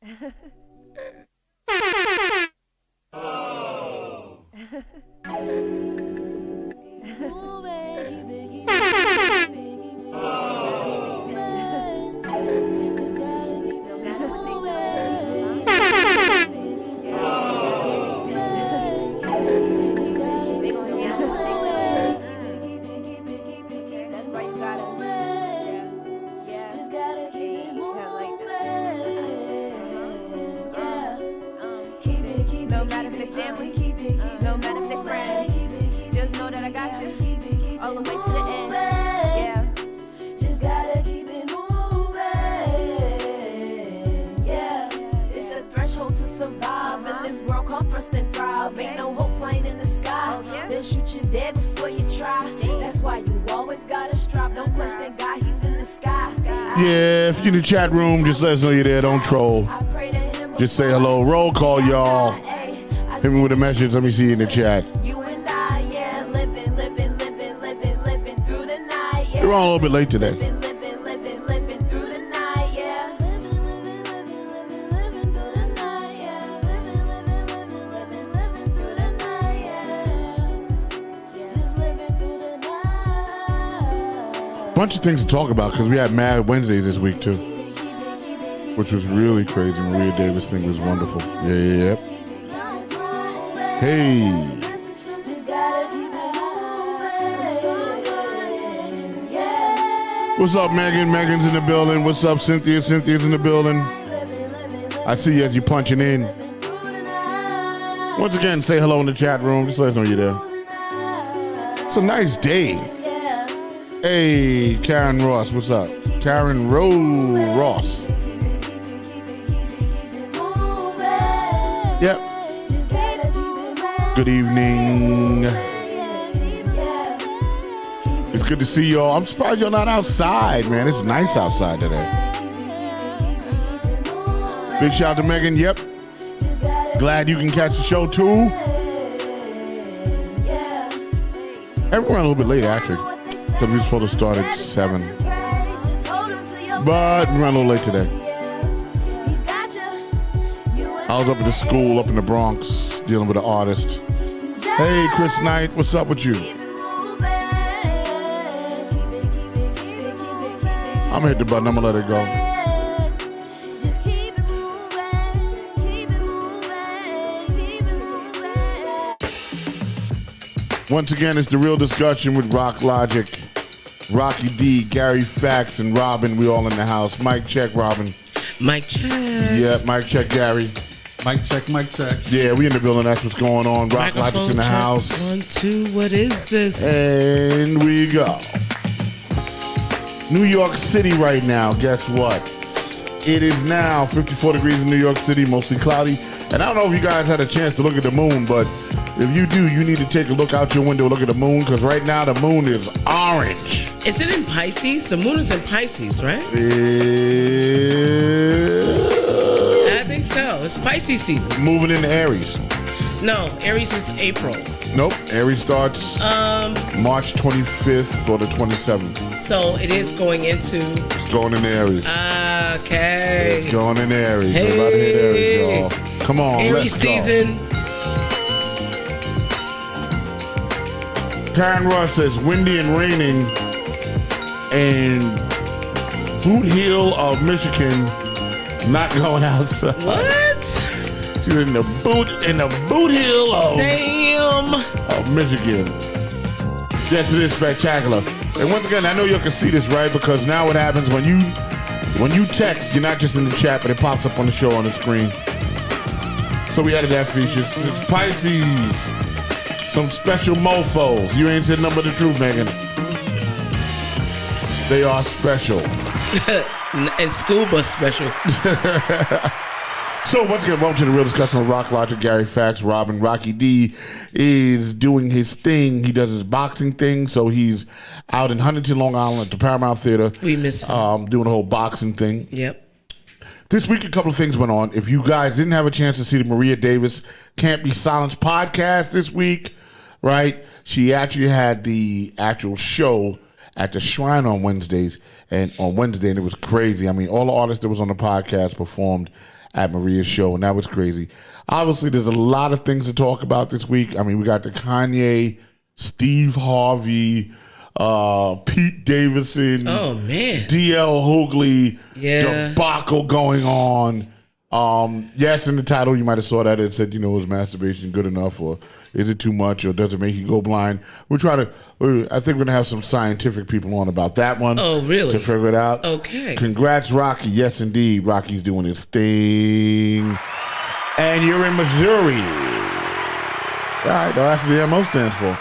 No matter if they family, no matter if they friends, just know that I got you all the way to the end. Yeah, just gotta keep it moving. Yeah, it's a threshold to survive in this world called thrust and thrive. Ain't no hope flying in the sky. They'll shoot you dead before you try. That's why you always gotta strive. Don't question God, He's in the sky. Yeah, if you're in the chat room, just let us know you're there. Don't troll. Just say hello. Roll call, y'all. Hit me with a message. Let me see you in the chat. You and I, yeah, living through the night. Yeah. You're on a little bit late today. Living through the night, yeah. Living through the night, yeah. Living through the night, yeah. Just living through the night. Bunch of things to talk about because we had Mad Wednesdays this week too, which was really crazy. Maria Davis thing was wonderful. Yeah. Hey. What's up, Megan? Megan's in the building. What's up, Cynthia? Cynthia's in the building. I see you as you're punching in. Once again, say hello in the chat room. Just let us know you're there. It's a nice day. Hey, Karen Ross. What's up? Karen Ross. Yep. Good evening. It's good to see y'all. I'm surprised y'all not outside, man. It's nice outside today. Big shout out to Megan. Yep. Glad you can catch the show too. Everyone a little bit late actually. So we were supposed to start at 7. But we ran a little late today. I was up at the school up in the Bronx dealing with an artist. Hey, Chris Knight, what's up with you? I'm gonna hit the button, I'm gonna let it go. Once again, it's The Real Discussion with Rock Logic, Rocky D, Gary Fax, and Robin. We all in the house. Mic check, Robin. Mic check. Yeah, mic check, Gary. Mic check, mic check. Yeah, we in the building. That's what's going on. Rock Microphone Logic's in the check. house. 1, 2, what is this? And we go. New York City right now. Guess what? It is now 54 degrees in New York City, mostly cloudy. And I don't know if you guys had a chance to look at the moon, but if you do, you need to take a look out your window, look at the moon, because right now the moon is orange. Is it in Pisces? The moon is in Pisces, right? I think so. It's Pisces season. Moving into Aries. No, Aries is April. Nope. Aries starts March 25th or the 27th. So it is going into... It's going in Aries. Okay. It's going in Aries. Hey. We're about to hit Aries, y'all. Come on, Aries let's go. season. Karen Ross says, windy and raining in Boot Hill of Michigan, not going outside. What? She's in the boot hill of Michigan. Yes, it is spectacular. And once again, I know you can see this, right? Because now what happens when you text, you're not just in the chat, but it pops up on the show on the screen. So we added that feature. It's Pisces. Some special mofos. You ain't said nothing but the truth, Megan. They are special. And school bus special. So once again, welcome to The Real Discussion with Rock Logic, Gary Fax, Robin. Rocky D is doing his thing. He does his boxing thing. So he's out in Huntington, Long Island at the Paramount Theater. We miss him. Doing the whole boxing thing. Yep. This week, a couple of things went on. If you guys didn't have a chance to see the Maria Davis Can't Be Silenced podcast this week, right? She actually had the actual show at the Shrine on Wednesday, and it was crazy. I mean, all the artists that was on the podcast performed at Maria's show, and that was crazy. Obviously, there's a lot of things to talk about this week. I mean, we got the KANYE, Steve Harvey, Pete Davidson, DL Hughley debacle going on. Yes, in the title, you might have saw that it said, is masturbation good enough, or is it too much, or does it make you go blind? I think we're going to have some scientific people on about that one. Oh, really? To figure it out. Okay. Congrats, Rocky. Yes, indeed. Rocky's doing his thing. And you're in Missouri. All right, that's what the MO stands for.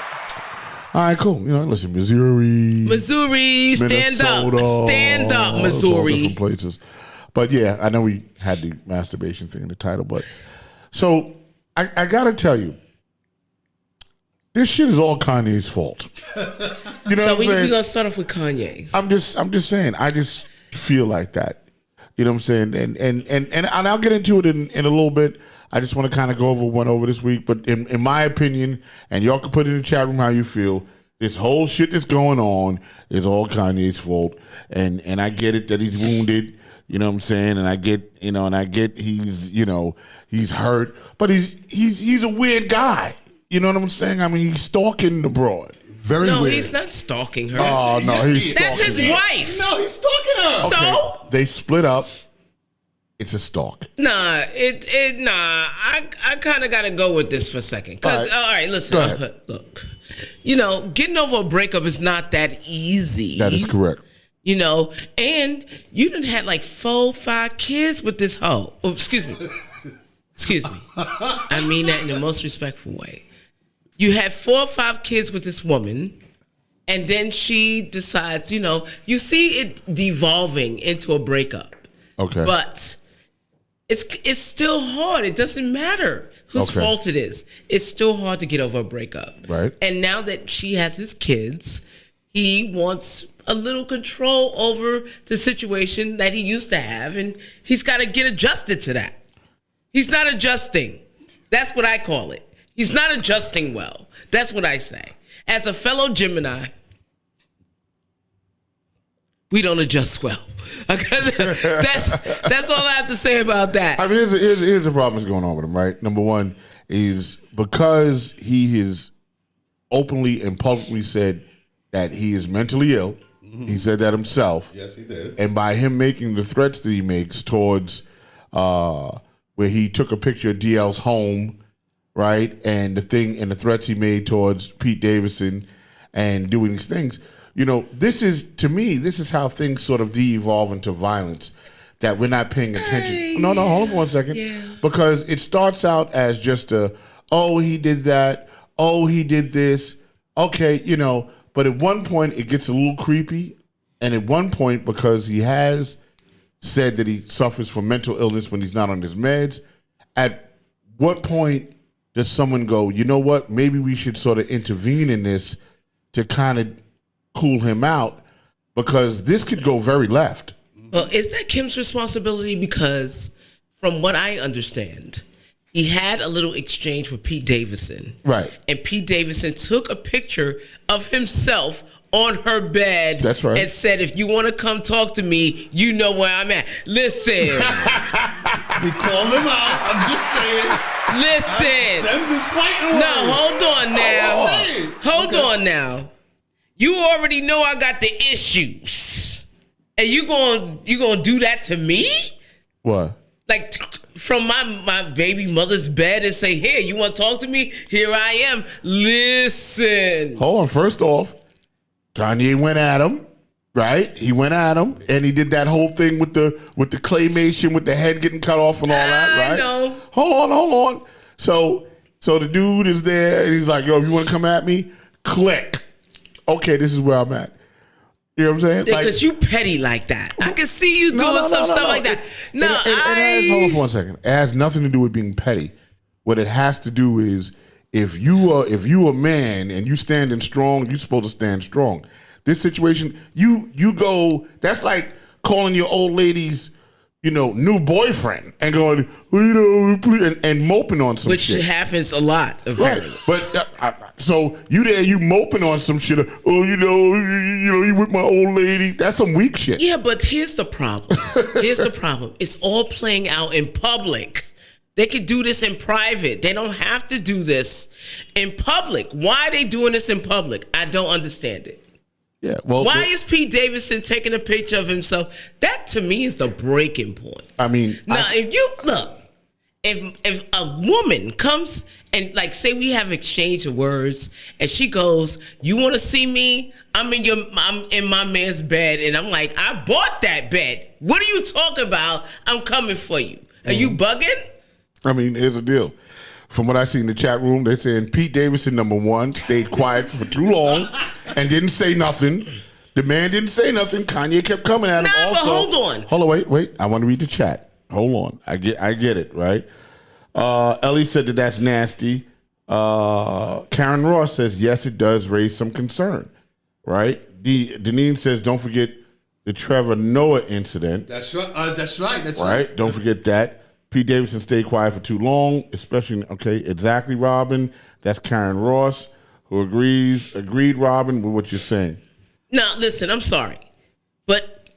All right, cool. Listen, Missouri, stand up, Missouri. Different places. But yeah, I know we had the masturbation thing in the title, but so I gotta tell you, this shit is all Kanye's fault. You know so what I'm saying? We're gonna start off with Kanye. I'm just saying, I just feel like that. You know what I'm saying? And I'll get into it in a little bit. I just want to kind of go over this week. But in my opinion, and y'all can put it in the chat room how you feel, this whole shit that's going on is all Kanye's fault. And I get it that he's wounded. You know what I'm saying? And I get he's hurt, but he's a weird guy. You know what I'm saying? I mean, he's stalking the broad. Very weird. No, he's not stalking her. Oh, no, he's stalking her. That's his wife. No, he's stalking her. Okay. So? They split up. It's a stalk. Nah, I kind of got to go with this for a second. Because, all right, listen. Look, getting over a breakup is not that easy. That is correct. And you done had like 4-5 kids with this hoe. Oh, excuse me. I mean that in the most respectful way. You had 4 or 5 kids with this woman, and then she decides, you see it devolving into a breakup. Okay. But it's still hard. It doesn't matter whose fault it is. It's still hard to get over a breakup. Right. And now that she has his kids, he wants a little control over the situation that he used to have, and he's got to get adjusted to that. He's not adjusting. That's what I call it. He's not adjusting well. That's what I say. As a fellow Gemini, we don't adjust well. That's all I have to say about that. I mean, here's the problem that's going on with him, right? Number one is because he has openly and publicly said that he is mentally ill. Mm-hmm. He said that himself. Yes, he did. And by him making the threats that he makes towards where he took a picture of DL's home, right? And the threats he made towards Pete Davidson and doing these things, this is how things sort of de-evolve into violence, that we're not paying attention. No, hold on for 1 second. Yeah. Because it starts out as just he did that, he did this, okay, but at one point it gets a little creepy, and at one point, because he has said that he suffers from mental illness when he's not on his meds, at what point does someone go, you know what, maybe we should sort of intervene in this to kind of cool him out, because this could go very left. Well, is that Kim's responsibility? Because from what I understand, he had a little exchange with Pete Davidson. Right. And Pete Davidson took a picture of himself on her bed. That's right. And said, if you want to come talk to me, you know where I'm at. Listen. We called him out. I'm just saying. Listen. Dems is fighting. No, hold on now. Hold on now. You already know I got the issues. And you gonna do that to me? What? Like from my baby mother's bed and say, here, you want to talk to me? Here I am. Listen. Hold on. First off, Kanye went at him, right? He went at him, and he did that whole thing with the claymation, with the head getting cut off and all that, right? I know. Hold on. So the dude is there, and he's like, yo, if you want to come at me, click. Okay, this is where I'm at. You know what I'm saying? Because you petty like that. I can see you doing stuff like that. Hold on for 1 second. It has nothing to do with being petty. What it has to do is, if you a man and you standing strong, you're supposed to stand strong. This situation, you go. That's like calling your old lady's new boyfriend and going, and moping on some Which shit. Which happens a lot, apparently. Right. But so you moping on some shit. Oh, you with my old lady. That's some weak shit. Yeah, but here's the problem. It's all playing out in public. They could do this in private. They don't have to do this in public. Why are they doing this in public? I don't understand it. Yeah. Well, why is Pete Davidson taking a picture of himself? That to me is the breaking point. I mean, now if a woman comes and say we have exchange of words and she goes, "You want to see me? I'm in my man's bed," and I'm like, "I bought that bed. What are you talking about? I'm coming for you. Are you bugging?" I mean, here's the deal. From what I see in the chat room, they're saying Pete Davidson, number one, stayed quiet for too long and didn't say nothing. The man didn't say nothing. Kanye kept coming at him. But hold on. Hold on, wait. I want to read the chat. Hold on. I get it, right? Ellie said that's nasty. Karen Ross says, yes, it does raise some concern, right? Deneen says, don't forget the Trevor Noah incident. That's right. That's right. Right? Don't forget that. Pete Davidson stayed quiet for too long, especially, exactly, Robin. That's Karen Ross, who agreed, Robin, with what you're saying. Now, listen, I'm sorry, but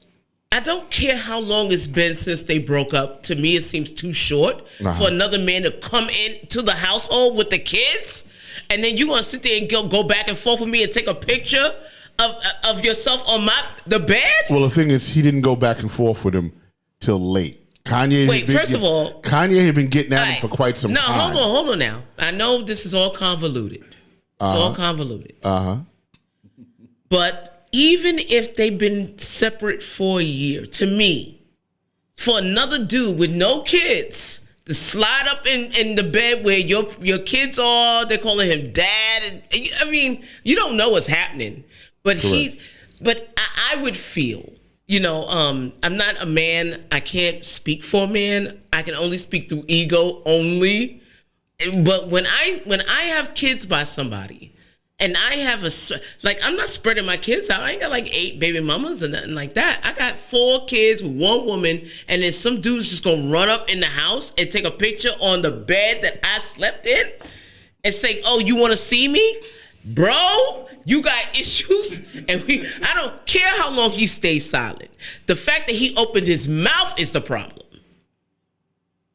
I don't care how long it's been since they broke up. To me, it seems too short for another man to come into the household with the kids, and then you're going to sit there and go back and forth with me and take a picture of yourself on the bed? Well, the thing is, he didn't go back and forth with him till late. Kanye had been getting at him for quite some time. No, hold on now. I know this is all convoluted. It's all convoluted. But even if they've been separate for a year, to me, for another dude with no kids to slide up in the bed where your kids are, they're calling him dad. I mean, you don't know what's happening. But I would feel, I'm not a man. I can't speak for a man. I can only speak through ego only. But when I have kids by somebody, and I have I'm not spreading my kids out. I ain't got 8 baby mamas or nothing like that. I got 4 kids with 1 woman, and then some dude's just gonna run up in the house and take a picture on the bed that I slept in and say, "Oh, you want to see me, bro? You got issues." And I don't care how long he stays silent. The fact that he opened his mouth is the problem.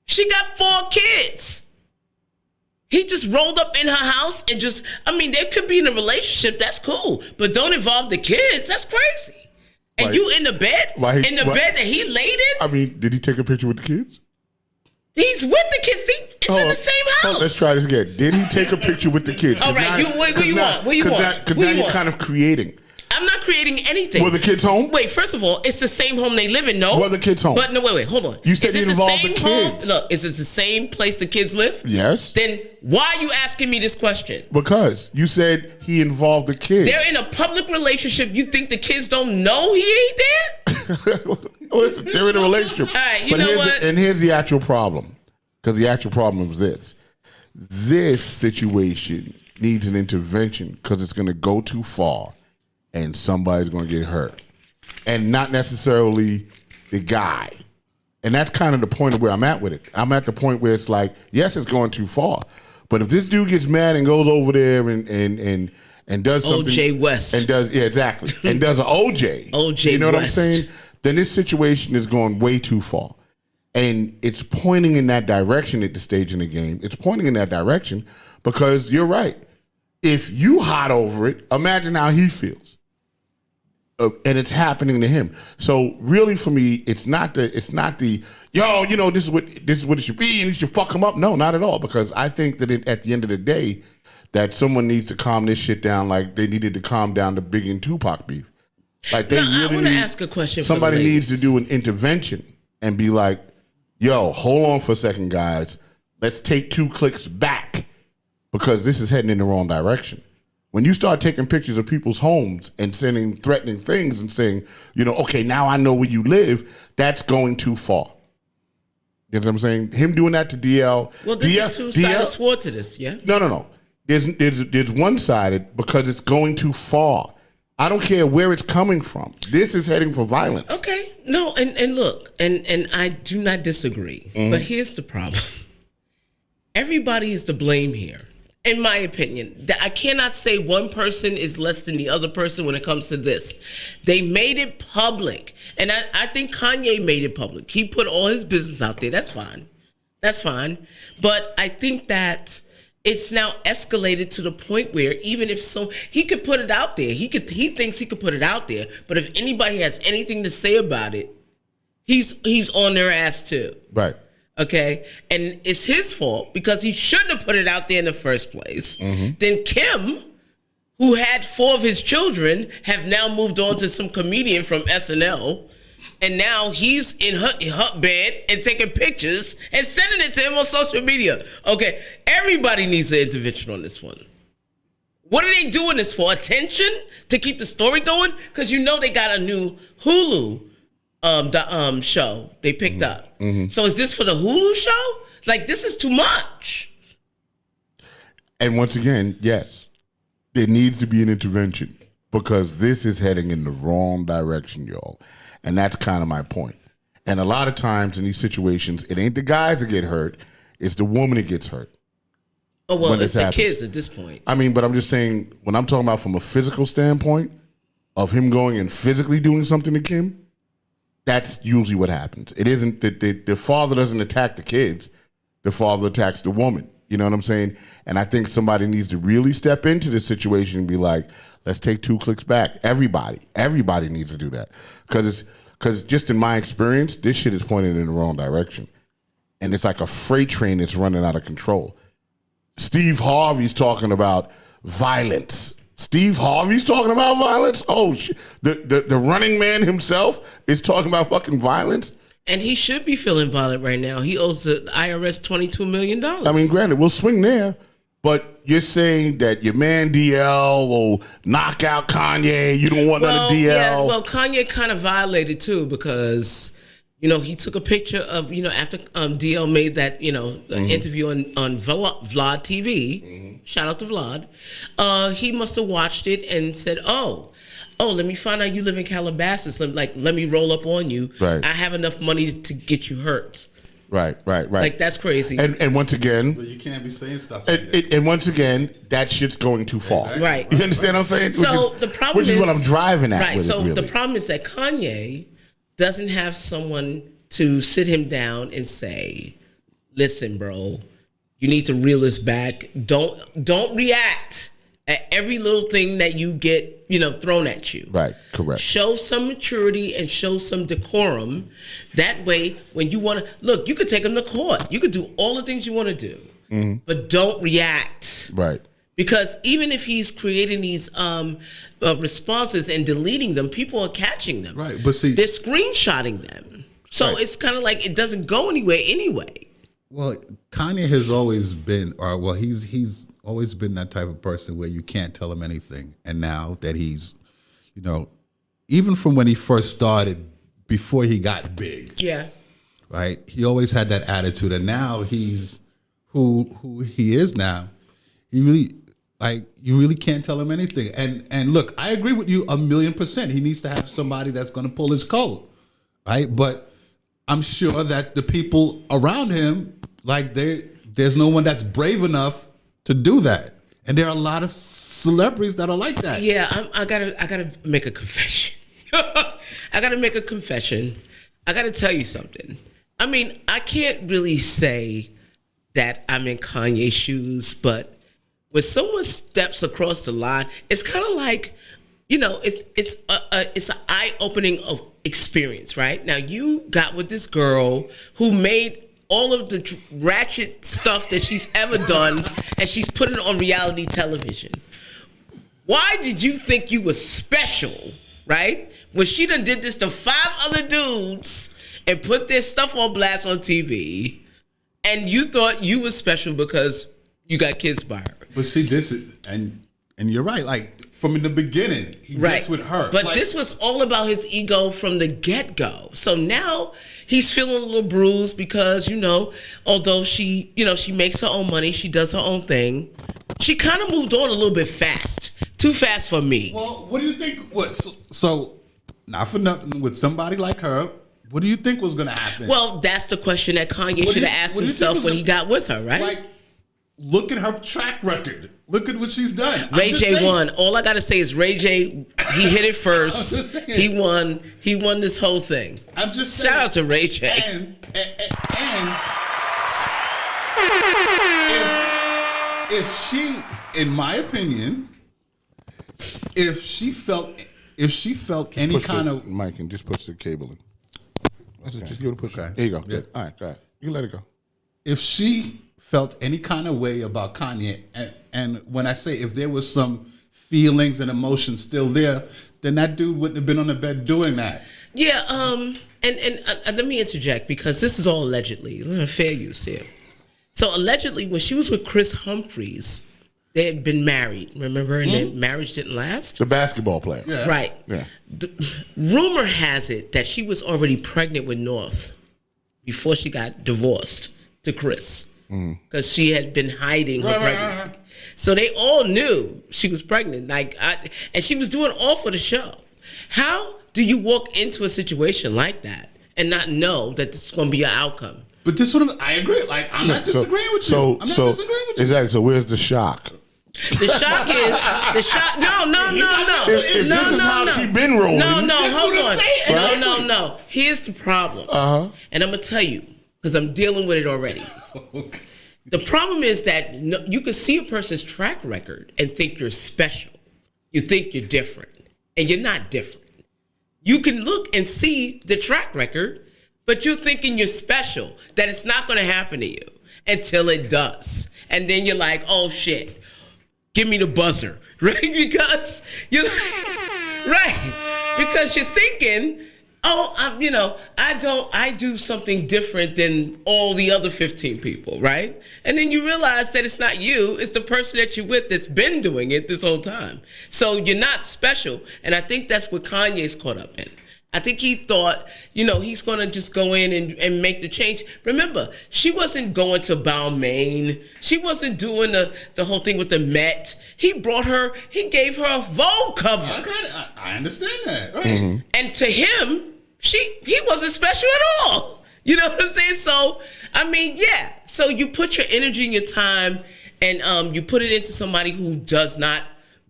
She got 4 kids. He just rolled up in her house and they could be in a relationship, that's cool. But don't involve the kids, that's crazy. And you in the bed? Bed that he laid in? I mean, did he take a picture with the kids? He's with the kids. It's in the same house. Let's try this again. Did he take a picture with the kids? All right, what do you want? Because now you're kind of creating. I'm not creating anything. Were the kids home? Wait, first of all, it's the same home they live in, no? Were the kids home? But no, wait, hold on. You said you involved the kids. No, is it the same place the kids live? Yes. Then why are you asking me this question? Because you said he involved the kids. They're in a public relationship. You think the kids don't know he ain't there? Listen, they're in a relationship. All right, you know what? And here's the actual problem. Because the actual problem is this. This situation needs an intervention because it's going to go too far and somebody's going to get hurt. And not necessarily the guy. And that's kind of the point of where I'm at with it. I'm at the point where it's like, yes, it's going too far. But if this dude gets mad and goes over there and does something. OJ West. And does, yeah, exactly. And does an OJ. OJ You know West. what I'm saying? Then this situation is going way too far. And it's pointing in that direction at this stage in the game. It's pointing in that direction because you're right. If you hot over it, imagine how he feels. And it's happening to him. So really, for me, it's not the this is what it should be, and you should fuck him up. No, not at all. Because I think that at the end of the day, that someone needs to calm this shit down, like they needed to calm down the Biggie and Tupac beef. Like they really I want to ask a question. Somebody needs to do an intervention and be like, "Yo, hold on for a second, guys. Let's take 2 clicks back because this is heading in the wrong direction." When you start taking pictures of people's homes and sending threatening things and saying, okay, now I know where you live, that's going too far. You know what I'm saying? Him doing that to DL. Well, there's a two-sided sword to this, yeah? No. There's one-sided because it's going too far. I don't care where it's coming from. This is heading for violence. Okay. No, and look, and I do not disagree. But here's the problem. Everybody is to blame here. In my opinion, I cannot say one person is less than the other person when it comes to this. They made it public. And I think Kanye made it public. He put all his business out there. That's fine. That's fine. But I think that it's now escalated to the point where even if he could put it out there. He thinks he could put it out there. But if anybody has anything to say about it, he's on their ass too. Right. Okay, and it's his fault because he shouldn't have put it out there in the first place. Then Kim, who had 4 of his children, have now moved on to some comedian from SNL, and now he's in her bed and taking pictures and sending it to him on social media. Okay, everybody needs an intervention on this one. What are they doing this for? Attention? To keep the story going? Because you know they got a new Hulu show they picked up. So is this for the Hulu show? Like, this is too much. And once again, yes, there needs to be an intervention because this is heading in the wrong direction, y'all. And that's kind of my point. And a lot of times in these situations, it ain't the guys that get hurt, it's the woman that gets hurt. Oh, well, it's the kids at this point. I mean, but I'm just saying, when I'm talking about from a physical standpoint of him going and physically doing something to Kim, that's usually what happens. It isn't that the father doesn't attack the kids. The father attacks the woman. You know what I'm saying? And I think somebody needs to really step into this situation and be like, let's take 2 clicks back. Everybody needs to do that. Because just in my experience, this shit is pointed in the wrong direction. And it's like a freight train that's running out of control. Steve Harvey's talking about violence. Steve Harvey's talking about violence? Oh, shit. The running man himself is talking about fucking violence? And he should be feeling violent right now. He owes the IRS $22 million. I mean, granted, we'll swing there, but you're saying that your man DL will knock out Kanye. You don't want none of DL. Yeah, well, Kanye kind of violated too because, you know, he took a picture of, you know, after DL made that, you know, interview on Vlad TV. Shout out to Vlad. He must have watched it and said, oh, let me find out you live in Calabasas. Let me roll up on you. Right. I have enough money to get you hurt. Right. Like, that's crazy. And once again... But you can't be saying stuff like that. And once again, that shit's going too far. Exactly. Right. You understand what I'm saying? So the problem which is what I'm driving at. Right. With So it, really. the problem is that Kanye doesn't have someone to sit him down and say, listen, bro, you need to reel this back. Don't react at every little thing that you get, you know, thrown at you. Right, correct. Show some maturity and show some decorum. That way, when you want to, look, you could take him to court. You could do all the things you want to do, but don't react. Right. Because even if he's creating these responses and deleting them, people are catching them. Right, but see... They're screenshotting them. So Right. it's kind of like it doesn't go anywhere anyway. Well, Kanye has always been, he's always been that type of person where you can't tell him anything. And now that he's, you know, even from when he first started, before he got big, Yeah. right? He always had that attitude, and now he's who he is now. He really, like, you really can't tell him anything. And look, I agree with you 1,000,000%. He needs to have somebody that's going to pull his coat, right? But I'm sure that the people around him, like, there's no one that's brave enough to do that. And there are a lot of celebrities that are like that. Yeah, I gotta make a confession. I gotta make a confession. I gotta tell you something. I mean, I can't really say that I'm in Kanye's shoes, but when someone steps across the line, it's kind of like, you know, it's an eye-opening of experience, right? Now, you got with this girl who made all of the ratchet stuff that she's ever done, and she's put it on reality television. Why did you think you were special, right? When she done did this to 5 other dudes and put their stuff on blast on TV, and you thought you was special because you got kids by her. But see, this is, and you're right, like, from in the beginning, he gets with her. But like, this was all about his ego from the get-go. So now he's feeling a little bruised because, you know, although she makes her own money, she does her own thing. She kind of moved on a little bit fast. Too fast for me. well, what do you think? What? So not for nothing, with somebody like her, what do you think was going to happen? Well, that's the question that Kanye should have asked himself when he got with her, right? Like, look at her track record. Look at what she's done. Ray J won. All I gotta say is Ray J, he hit it first. He won. He won this whole thing. I'm just saying. Shout out to Ray J. And if she, in my opinion, if she felt any kind of Mike, and just push the cable in. That's it. Just give it a push. Okay. There you go. Yeah. All right, go ahead. You can let it go. if she felt any kind of way about Kanye, and when I say if there was some feelings and emotions still there, then that dude wouldn't have been on the bed doing that. Yeah, and let me interject because this is all allegedly. Fair use here. So allegedly, when she was with Chris Humphries, they had been married, remember? And their marriage didn't last. The basketball player. Yeah. Right. Yeah. Rumor has it that she was already pregnant with North before she got divorced to Chris. Because she had been hiding her pregnancy. So they all knew she was pregnant. And she was doing all for the show. How do you walk into a situation like that and not know that this is going to be your outcome? But this one, I agree. Like, I'm not disagreeing with you. I'm not disagreeing with you. Exactly. So where's the shock? The shock is No. If this is how she been rolling. No, That's hold what I'm on. saying. No. Here's the problem. And I'm gonna tell you because I'm dealing with it already. Okay. The problem is that you can see a person's track record and think you're special. You think you're different, and you're not different. You can look and see the track record, but you're thinking you're special, that it's not going to happen to you until it does. And then you're like, oh shit, give me the buzzer, right? Because you're thinking, oh, I do something different than all the other 15 people, right? And then you realize that it's not you, it's the person that you're with that's been doing it this whole time. So you're not special. And I think that's what Kanye's caught up in. I think he thought, he's going to just go in and make the change. Remember, she wasn't going to Balmain. She wasn't doing the whole thing with the Met. He gave her a Vogue cover. I understand that. Right. Mm-hmm. And to him, he wasn't special at all. You know what I'm saying? So, yeah. So you put your energy and your time and you put it into somebody who does not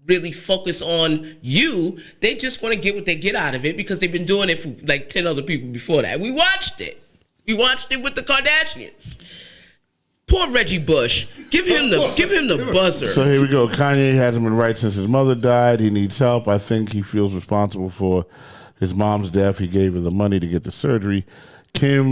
really focus on you. They just want to get what they get out of it because they've been doing it for like 10 other people before that. We watched it. We watched it with the Kardashians. Poor Reggie Bush. Give him the buzzer. So here we go. Kanye hasn't been right since his mother died. He needs help. I think he feels responsible for his mom's death. He gave her the money to get the surgery. Kim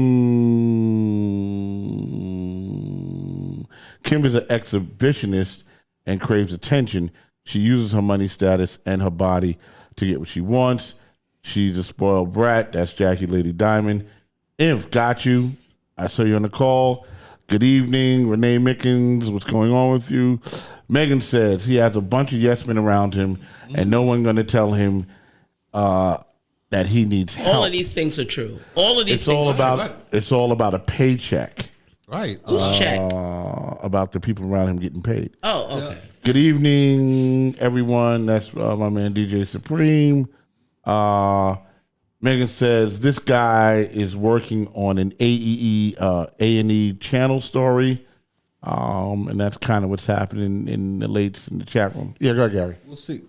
is an exhibitionist and craves attention. She uses her money status and her body to get what she wants. She's a spoiled brat. That's Jackie Lady Diamond. Inf, got you. I saw you on the call. Good evening, Renee Mickens. What's going on with you? Megan says he has a bunch of yes men around him, and no one going to tell him that he needs help. All of these things are true. All of these things are true. It's all about a paycheck. Right. Whose check? About the people around him getting paid. Oh, okay. Good evening, everyone. That's my man DJ Supreme. Megan says this guy is working on an A&E channel story, and that's kind of what's happening in the chat room. Yeah, go ahead, Gary. We'll see.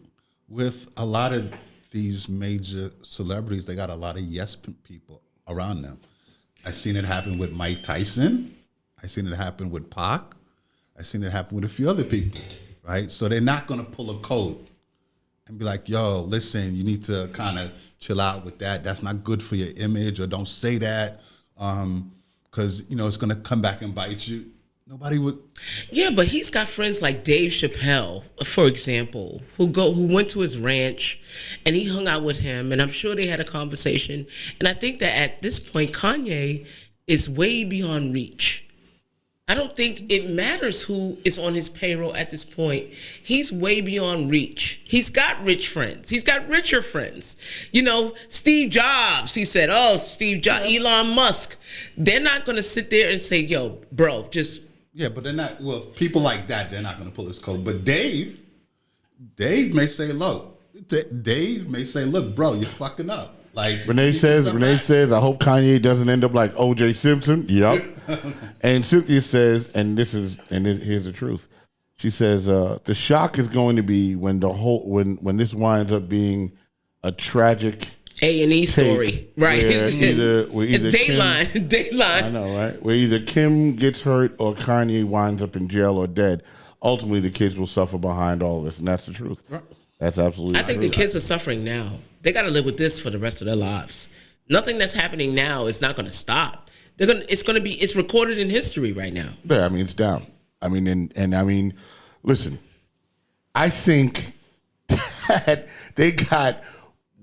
With a lot of these major celebrities, they got a lot of yes people around them. I've seen it happen with Mike Tyson. I've seen it happen with Pac. I've seen it happen with a few other people, right? So they're not going to pull a code and be like, yo, listen, you need to kind of chill out with that. That's not good for your image, or don't say that because, it's going to come back and bite you. Nobody would. Yeah, but he's got friends like Dave Chappelle, for example, who went to his ranch and he hung out with him, and I'm sure they had a conversation. And I think that at this point, Kanye is way beyond reach. I don't think it matters who is on his payroll at this point. He's way beyond reach. He's got rich friends. He's got richer friends. Steve Jobs, he said, Steve Jobs, Elon Musk. They're not going to sit there and say, yo, bro, just... Yeah, but they're not, people like that, they're not going to pull this code. But Dave may say, look, bro, you're fucking up. Like Renee says, I hope Kanye doesn't end up like O.J. Simpson. Yup. And Cynthia says, here's the truth. She says, the shock is going to be when when this winds up being a tragic A&E story, right? It's Dateline. Dateline. I know, right? Where either Kim gets hurt or Kanye winds up in jail or dead. Ultimately, the kids will suffer behind all this, and that's the truth. That's absolutely. I think the kids are suffering now. They got to live with this for the rest of their lives. Nothing that's happening now is not going to stop. It's recorded in history right now. Yeah, I mean, it's down. I mean, and I mean, listen, I think that they got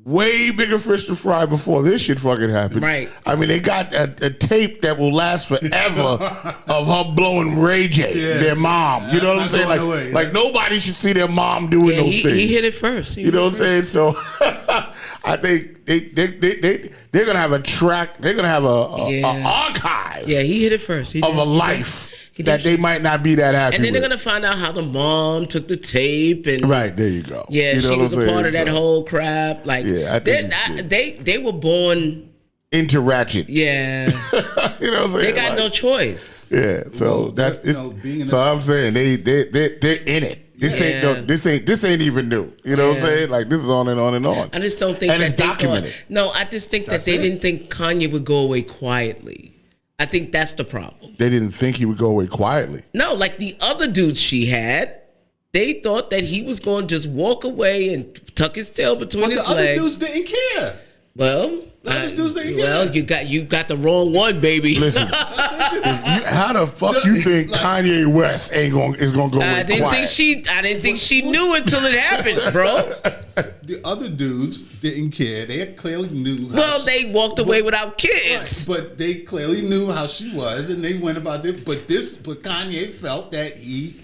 way bigger fish to fry before this shit fucking happened. Right. I mean, they got a tape that will last forever of her blowing Ray J, their mom. You know what I'm saying? Like nobody should see their mom doing those things. He hit it first. You know what I'm saying? So I think they're gonna have a track. They're gonna have a archive. Yeah, he hit it first. Of a life that they might not be that happy. And then with. they're gonna find out how the mom took the tape and right there you go. Yeah, you know she was a part of that whole crap. Like, yeah, I think they were born into ratchet. Yeah, you know what I'm saying? They got no choice. Yeah, so that's so I'm saying they're in it. This ain't even new. You know what I'm saying? Like this is on and on and on. I just don't think and it's documented. I just think that they didn't think Kanye would go away quietly. I think that's the problem. They didn't think he would go away quietly. No, like the other dudes she had, they thought that he was going to just walk away and tuck his tail between his legs. But the other dudes didn't care. Well, you got the wrong one, baby. Listen, how the fuck you think Kanye West is gonna go away quiet? I didn't think she knew until it happened, bro. The other dudes didn't care. They clearly knew. They walked away without kids. Right, but they clearly knew how she was, and they went about it. But Kanye felt that he.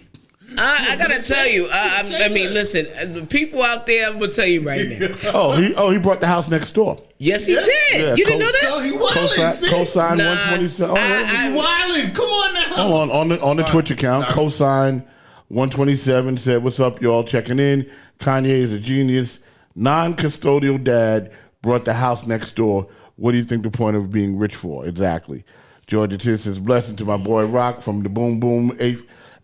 I gotta tell you. I mean, listen. People out there will tell you right now. He brought the house next door. Yes, he did. Yeah, you didn't know that? So he wilding. Cosign 127. He wilding. Come on now. Hold on the Twitch account. Cosign 127 said, "What's up, y'all? Checking in. Kanye is a genius. Non-custodial dad brought the house next door. What do you think the point of being rich for? Exactly." Georgia Tiss says, "Blessing to my boy Rock from the Boom Boom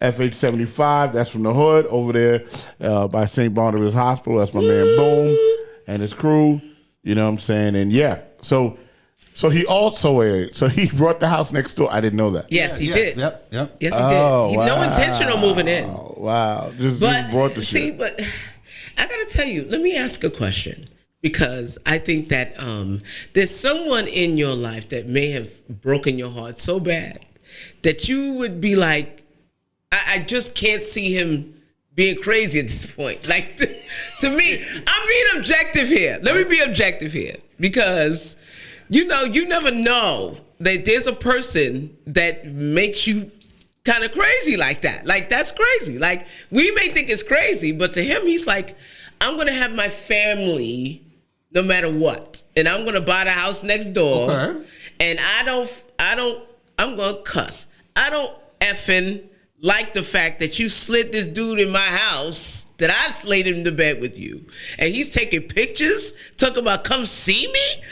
FH75. That's from the hood over there by St. Barnabas Hospital. That's my man Boom and his crew. You know what I'm saying? And yeah, so he also so he brought the house next door. I didn't know that. Yes, he did. Yep. Yes, he did. Wow. No intentional moving in. Wow. Just brought the shit. But I gotta tell you, let me ask a question. Because I think that there's someone in your life that may have broken your heart so bad that you would be like, I just can't see him being crazy at this point. Like, to me, I'm being objective here. Let me be objective here. Because, you never know that there's a person that makes you kind of crazy like that. Like, that's crazy. Like, we may think it's crazy, but to him, he's like, I'm going to have my family no matter what. And I'm going to buy the house next door. Okay. And I'm going to cuss. I don't effing like the fact that you slid this dude in my house, that I slid him to bed with you, and he's taking pictures, talking about come see me?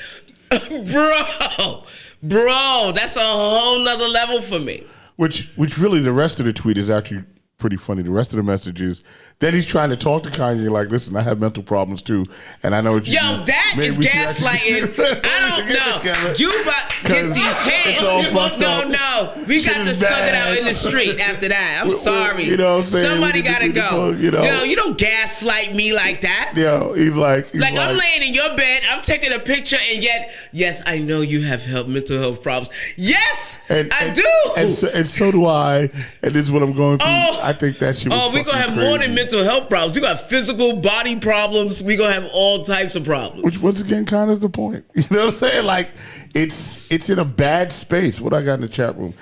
Bro, that's a whole nother level for me. Which really the rest of the tweet is actually pretty funny. The rest of the message is that he's trying to talk to Kanye like, listen, I have mental problems too, and I know what you do. That is gaslighting. I don't know. You about to get these heads. It's all fucked up. No. We got to slug it out in the street after that. I'm sorry. You know what I'm saying? Somebody got to go. You don't gaslight me like that. He's like I'm laying in your bed, I'm taking a picture, and yet, yes, I know you have mental health problems. Yes, I do. And so do I. And this is what I'm going through. I think that shit was we're going to have more than mental health problems. We got physical body problems. We're going to have all types of problems. Which, once again, kind of is the point. You know what I'm saying? Like, it's in a bad space. What I got in the chat room.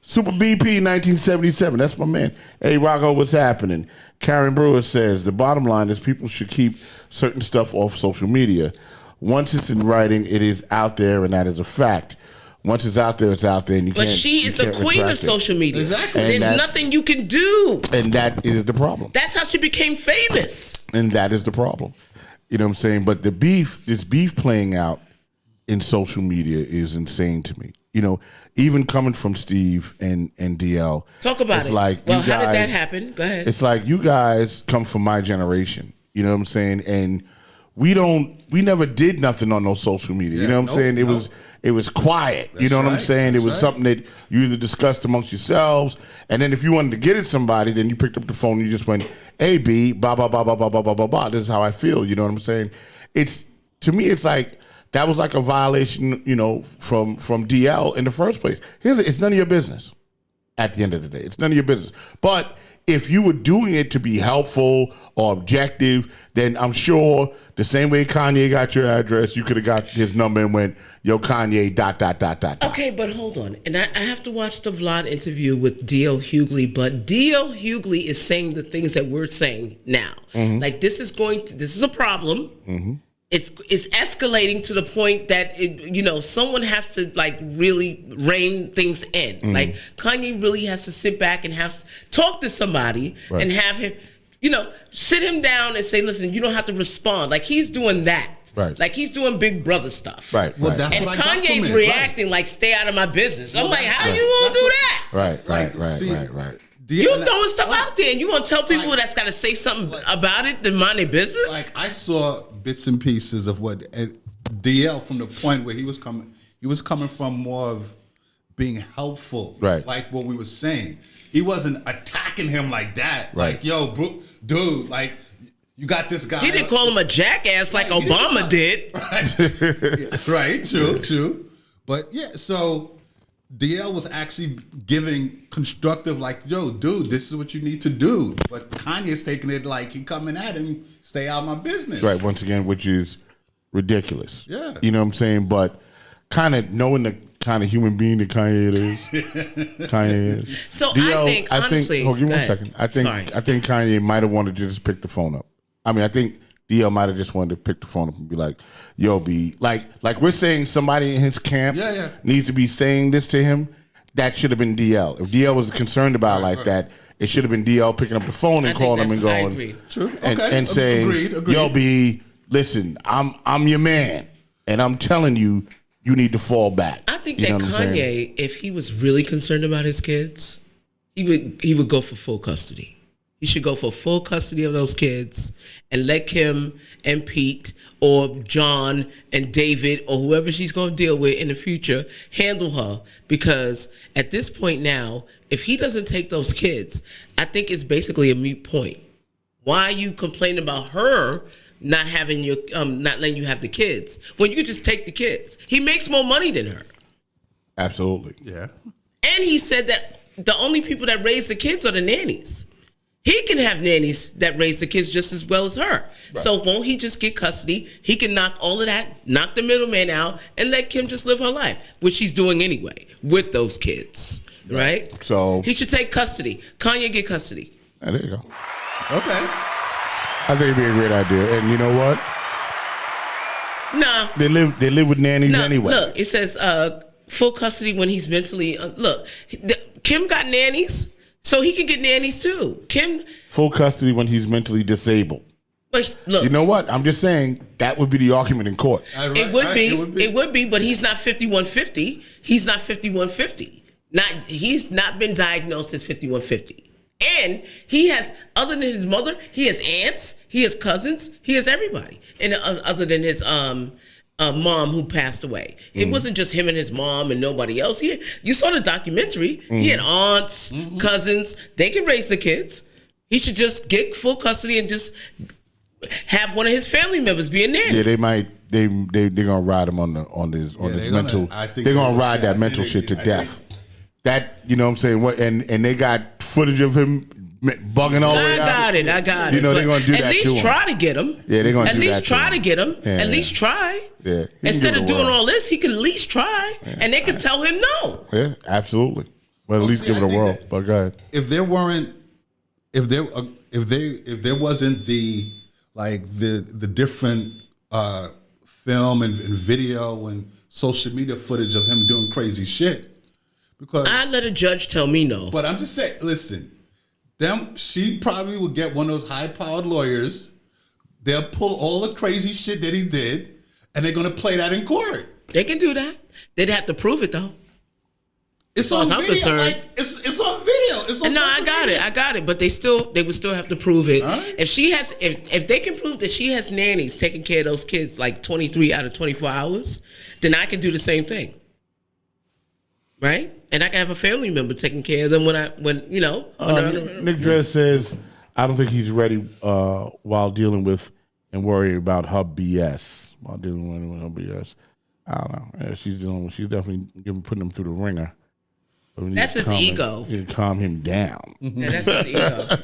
Super BP 1977. That's my man. Hey, Rocco, what's happening? Karen Brewer says, the bottom line is people should keep certain stuff off social media. Once it's in writing, it is out there, and that is a fact. Once it's out there, and you can't. But she is the queen of social media. Exactly. There's nothing you can do. And that is the problem. That's how she became famous. And that is the problem. You know what I'm saying? But this beef playing out in social media is insane to me. You know, even coming from Steve and DL. Talk about it's it. Like well, you guys, how did that happen? Go ahead. It's like you guys come from my generation. You know what I'm saying? And we never did nothing on no social media. You know what I'm saying? It was quiet. You know what I'm saying? It was something that you either discussed amongst yourselves, and then if you wanted to get at somebody, then you picked up the phone and you just went, "Hey B, blah blah blah blah blah blah blah blah blah. This is how I feel." You know what I'm saying? It's to me, it's like that was like a violation, you know, from DL in the first place. It's none of your business. At the end of the day, it's none of your business. But if you were doing it to be helpful or objective, then I'm sure the same way Kanye got your address, you could have got his number and went, "Yo, Kanye, ... Okay, but hold on. And I have to watch the Vlad interview with D.L. Hughley, but D.L. Hughley is saying the things that we're saying now. Like, this is a problem. It's escalating to the point that someone has to like really rein things in. Like Kanye really has to sit back and talk to somebody and have him, sit him down and say, "Listen, you don't have to respond." Like he's doing that. Right. Like he's doing Big Brother stuff. Right. Well, that's And what I got from Kanye's it. reacting like, "Stay out of my business." I'm like, how you gonna do that? Right. You throwing stuff out there, and you want to tell people that's got to say something about it to mind their business? Like I saw bits and pieces of what DL from the point where he was coming. He was coming from more of being helpful, right? Like what we were saying. He wasn't attacking him like that. Right. Like, "Yo, bro, dude, like you got this guy." He didn't call him a jackass like Obama did. Right. Right. True. But yeah, so DL was actually giving constructive, like, "Yo, dude, this is what you need to do." But Kanye's taking it like he coming at him, "Stay out of my business." Right, once again, which is ridiculous. Yeah. You know what I'm saying? But kind of knowing the kind of human being that Kanye is. So I think, honestly, hold, give me go one ahead. second. Sorry. I think Kanye might have wanted to just pick the phone up. I mean, I think DL might have just wanted to pick the phone up and be like, "Yo, B," like we're saying somebody in his camp needs to be saying this to him. That should have been DL. If DL was concerned about that, it should have been DL picking up the phone and calling him and I going, agree. True. and saying, Agreed. "Yo, B, listen, I'm your man, and I'm telling you, you need to fall back." I think You that know what I'm saying? Kanye, if he was really concerned about his kids, he would go for full custody. He should go for full custody of those kids and let Kim and Pete or John and David or whoever she's going to deal with in the future handle her. Because at this point now, if he doesn't take those kids, I think it's basically a moot point. Why are you complaining about her not having not letting you have the kids when you could just take the kids? He makes more money than her. Absolutely. Yeah. And he said that the only people that raise the kids are the nannies. He can have nannies that raise the kids just as well as her. Right. So won't he just get custody? He can knock all of that, knock the middleman out, and let Kim just live her life, which she's doing anyway with those kids, right? So he should take custody. Kanye get custody. There you go. Okay. I think it'd be a great idea. And you know what? Nah. They live with nannies anyway. Look, it says full custody when he's mentally. Kim got nannies. So he can get nannies too. Kim. Full custody when he's mentally disabled. But look, you know what? I'm just saying that would be the argument in court. It would be, but he's not 5150. He's not 5150. He's not been diagnosed as 5150. And he has, other than his mother, he has aunts, he has cousins, he has everybody. And other than his mom who passed away. It wasn't just him and his mom and nobody else. You saw the documentary. He had aunts, cousins. They can raise the kids. He should just get full custody and just have one of his family members be a nanny. Yeah, they might. They're gonna ride him on his mental. They're gonna ride that mental shit to death. That, you know what I'm saying? And they got footage of him bugging all the way out. I got it. You know, they're going to do that to him. At least try to get him. Yeah, they're going to do that to him. At least try to get him. Yeah. At least try. Yeah. Instead of doing all this, he can at least try. Yeah. And they can tell him no. Yeah, absolutely. Well, at least give it a whirl. But go ahead. If there wasn't the different film and video and social media footage of him doing crazy shit, because I'd let a judge tell me no. But I'm just saying, listen, she probably would get one of those high-powered lawyers. They'll pull all the crazy shit that he did, and they're gonna play that in court. They can do that. They'd have to prove it though. It's far on as I'm video. concerned. Like, it's on video. It's on No, I social got media. it. I got it. But they would still have to prove it. Right. If they can prove that she has nannies taking care of those kids like 23 out of 24 hours, then I can do the same thing. Right? And I can have a family member taking care of them when Nick Dress says, I don't think he's ready while dealing with and worrying about her BS. While dealing with her BS. I don't know. Yeah, she's definitely putting him through the ringer. That's his ego. You calm him down. Yeah, that's his ego.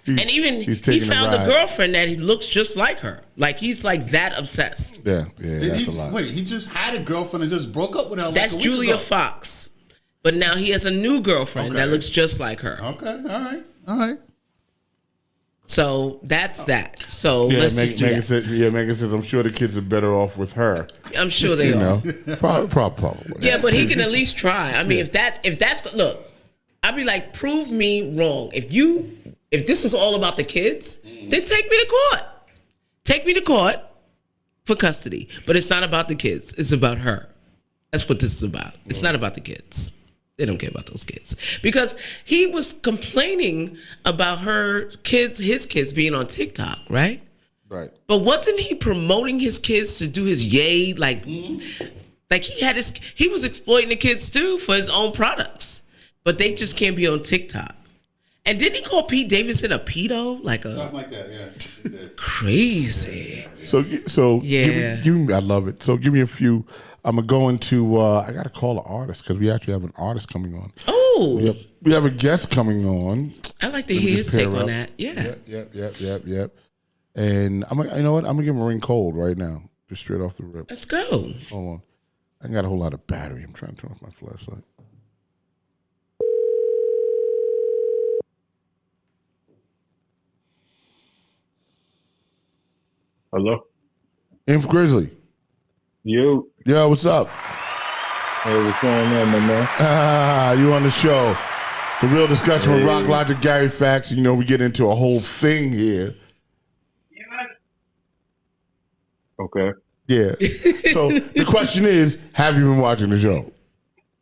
And even he found a girlfriend that looks just like her. Like he's like that obsessed. Yeah, that's a lot. Wait, he just had a girlfriend and just broke up with her. That's like Julia Fox. But now he has a new girlfriend that looks just like her. Okay, all right. So that's that. So let's just do that. Megan says, I'm sure the kids are better off with her. I'm sure they are. Probably. Yeah, but he can at least try. I mean, if that's look, I'd be like, prove me wrong. If this is all about the kids, then take me to court. Take me to court for custody. But it's not about the kids. It's about her. That's what this is about. It's not about the kids. They don't care about those kids. Because he was complaining about his kids being on TikTok, right? Right. But wasn't he promoting his kids to do his yay? Like he was exploiting the kids too for his own products. But they just can't be on TikTok. And didn't he call Pete Davidson a pedo? Something like that, yeah. Crazy. So yeah. Give me, I love it. So give me a few. I'm going to, I got to call an artist because we actually have an artist coming on. Oh. We have a guest coming on. I'd like to hear his take on that. Yeah. Yep. And you know what? I'm going to give him a ring cold right now. Just straight off the rip. Let's go. Hold on. I got a whole lot of battery. I'm trying to turn off my flashlight. Hello? Inf Grizzly. You. Yo, what's up? Hey, what's going on, my man? You on the show. The Real Discussion with Rock Logic, Gary Facts. You know, we get into a whole thing here. Okay. Yeah. So the question is, have you been watching the show?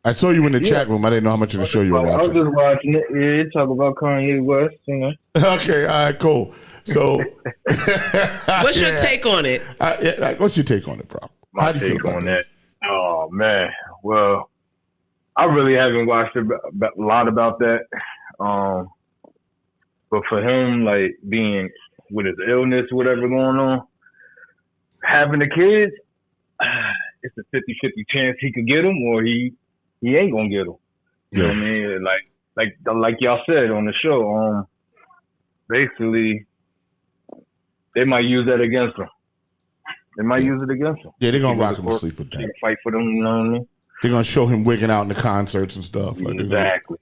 I saw you in the chat room. I didn't know how much of the show you were I was watching. just watching it. Yeah, you talk about Kanye West, you know. Okay, all right, cool. So, what's your take on it? What's your take on it, bro? My take on that. Oh man, well, I really haven't watched a lot about that. But for him, like being with his illness, whatever going on, having the kids, it's a 50-50 chance he could get them or he ain't gonna get them. You know what I mean? Like y'all said on the show, basically they might use that against him. They might use it against him. Yeah, they're gonna rock him to sleep with that. Fight for them, you know what I mean? They're gonna show him wigging out in the concerts and stuff. Like exactly.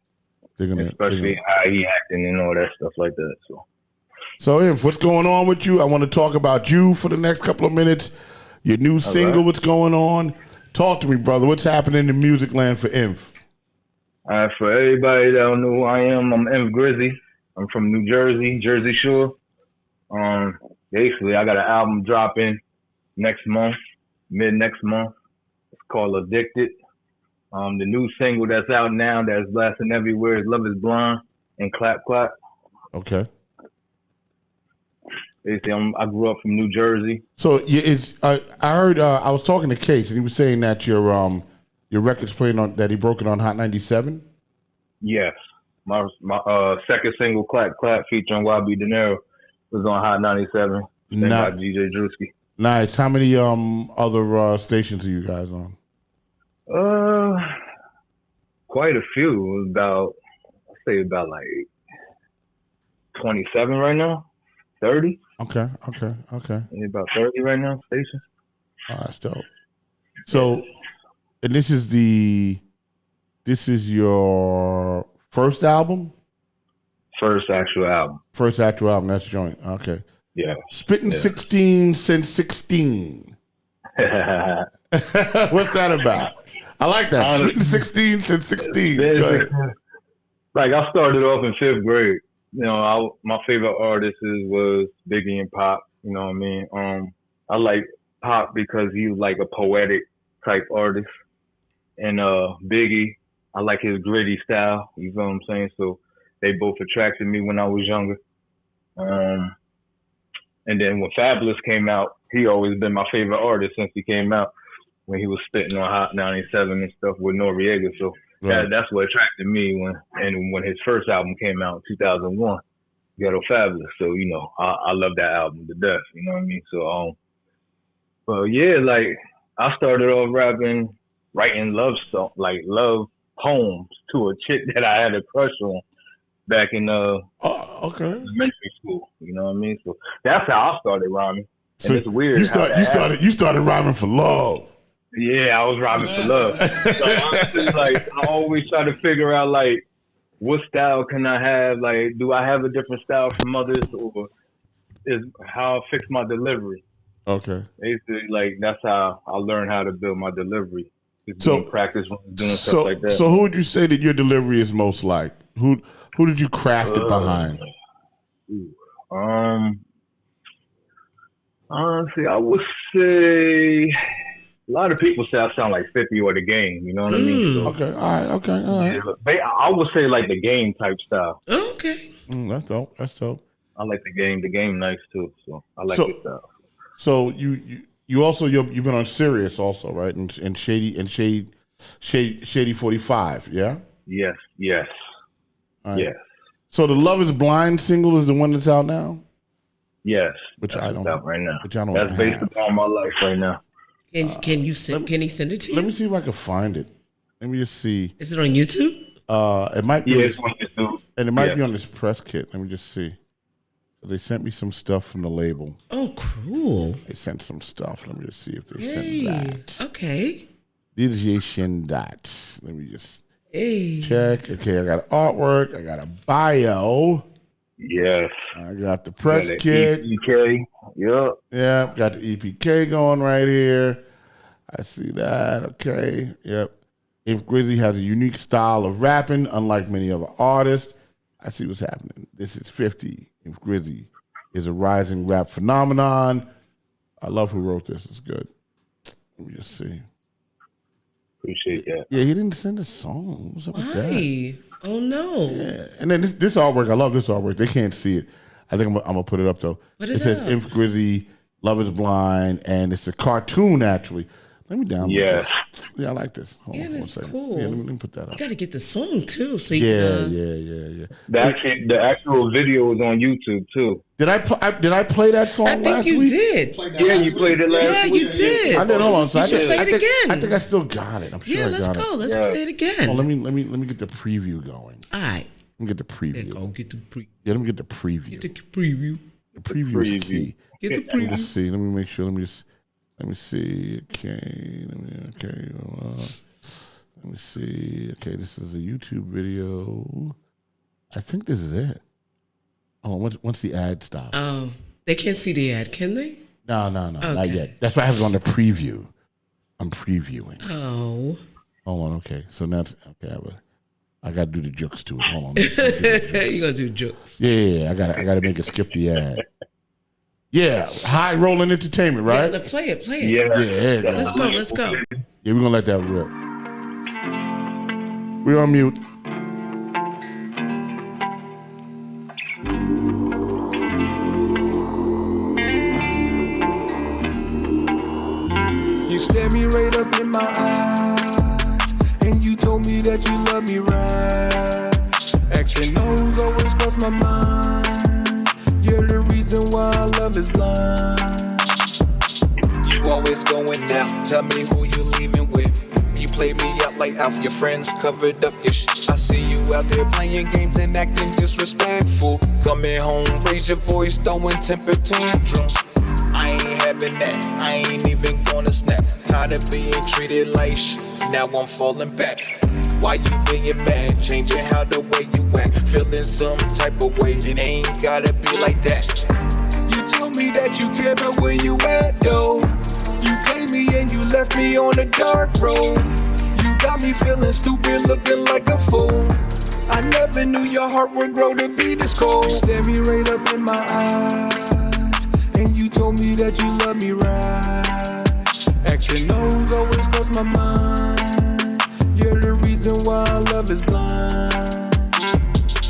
Especially how he acting and all that stuff like that. So, Inf, what's going on with you? I want to talk about you for the next couple of minutes. Your new single, what's going on? Talk to me, brother. What's happening in music land for Inf? For everybody that don't know who I am, I'm Inf Grizzly. I'm from New Jersey, Jersey Shore. Basically, I got an album dropping next month, mid next month. It's called Addicted. The new single that's out now that's blasting everywhere is Love Is Blind and Clap Clap. Okay. Basically, I grew up from New Jersey. So I heard I was talking to Case and he was saying that your record's playing on that he broke it on Hot 97. Yes, my second single Clap Clap featuring YB De Niro was on Hot 97. By DJ Drewski. Nice. How many other stations are you guys on? Quite a few. I'd say about like 27 right now. 30. Okay. About 30 right now, stations. Oh, that's dope. So, and this is your first album? First actual album. That's joint. Okay. Yeah. Spitting 16 since 16. What's that about? I like that. Spitting 16 since 16. Go ahead. Like I started off in 5th grade. You know, my favorite artist was Biggie and Pop. You know what I mean? I like Pop because he was like a poetic type artists. And Biggie, I like his gritty style. You know what I'm saying? So they both attracted me when I was younger. And then when Fabulous came out, he always been my favorite artist since he came out, when he was spitting on Hot 97 and stuff with Noriega. So that's what attracted me when his first album came out in 2001, Ghetto Fabulous. So, you know, I love that album to death. You know what I mean? So, but yeah, like I started off writing love poems to a chick that I had a crush on back in elementary school. You know what I mean? So that's how I started rhyming. So and it's weird. You started rhyming for love. Yeah, I was rhyming for love. So honestly, like I always try to figure out like what style can I have? Like, do I have a different style from others, or is how I fix my delivery? Okay. Basically, like that's how I learned how to build my delivery. Just doing practice when I'm doing stuff like that. So who would you say that your delivery is most like? Who did you craft it behind? Honestly, I would say a lot of people say I sound like 50 or The Game. You know what I mean? So, okay, all right. Yeah, I would say like The Game type style. Okay. That's dope. I like The Game. The Game nice too. So I like this style. So you also you've been on Sirius also, right? And Shady 45, yeah? Yes. Right. Yes. So the Love Is Blind single is the one that's out now? Yes. Which I don't out right now. Which I don't That's have. based upon my life right now. Can he send it to you? Let me see if I can find it. Let me just see. Is it on YouTube? It might be it's on YouTube. And it might be on this press kit. Let me just see. They sent me some stuff from the label. Oh, cool. They sent some stuff. Let me just see if they sent that. Okay. DJ Shindat. Let me just check. Okay, I got artwork. I got a bio. Yes. I got the press kit. EPK. Yep. Yeah, got the EPK going right here. I see that. Okay. Yep. If Grizzy has a unique style of rapping, unlike many other artists. I see what's happening. This is 50. If Grizzy is a rising rap phenomenon. I love who wrote this. It's good. Let me just see. Appreciate that. Yeah, he didn't send a song. What's up with that? Oh, no. Yeah. And then this artwork, I love this artwork. They can't see it. I think I'm going to put it up, though. It says Inf Grizzy, Love Is Blind, and it's a cartoon, actually. Let me download this. Yeah, I like this. Hold on for a second. Cool. Yeah, let me put that up. You got to get the song, too. So Yeah. The actual video is on YouTube, too. Did I play that song last week? You did. Yeah, you played it last week. Yeah, you did. I did. Hold on. So you should play it again. I think I still got it. I'm sure I got it. Let's go. Let's play it again. Oh, let me get the preview going. All right. Let me get the preview. Go get the preview. Yeah, let me get the preview. Get the preview. The preview is key. Get the Let me preview. just see. Let me make sure. Let me see. Okay. Let me see. Okay, this is a YouTube video. I think this is it. Oh, once the ad stops. Oh, they can't see the ad, can they? No, not yet. That's why I have it on the preview. I'm previewing. Oh. Hold on. Okay, so now okay. I got to do the jokes to it. Hold on. You gonna do jokes? Yeah. I got to make it skip the ad. Yeah, High Rolling Entertainment, right? Yeah, play it. Yeah. Let's go. Yeah, we're gonna let that rip. We're on mute. You stared me right up in my eyes, and you told me that you love me right. Extra nose always cross my mind. You're the reason why our love is blind. You always going out, tell me who you leaving with. You play me out like Alf, your friends covered up your shit. I see you out there playing games and acting disrespectful. Coming home, raise your voice, throwing temper tantrums. I ain't having that, I ain't even gonna snap. Tired of being treated like shit, now I'm falling back. Why you being mad, changing how the way you act? Feeling some type of way, it ain't gotta be like that. You told me that you care, but where you at though? You came me and you left me on a dark road. You got me feeling stupid, looking like a fool. I never knew your heart would grow to be this cold. You stared me right up in my eyes, and you told me that you love me right. Extra nose always goes cross my mind. You're the reason why love is blind.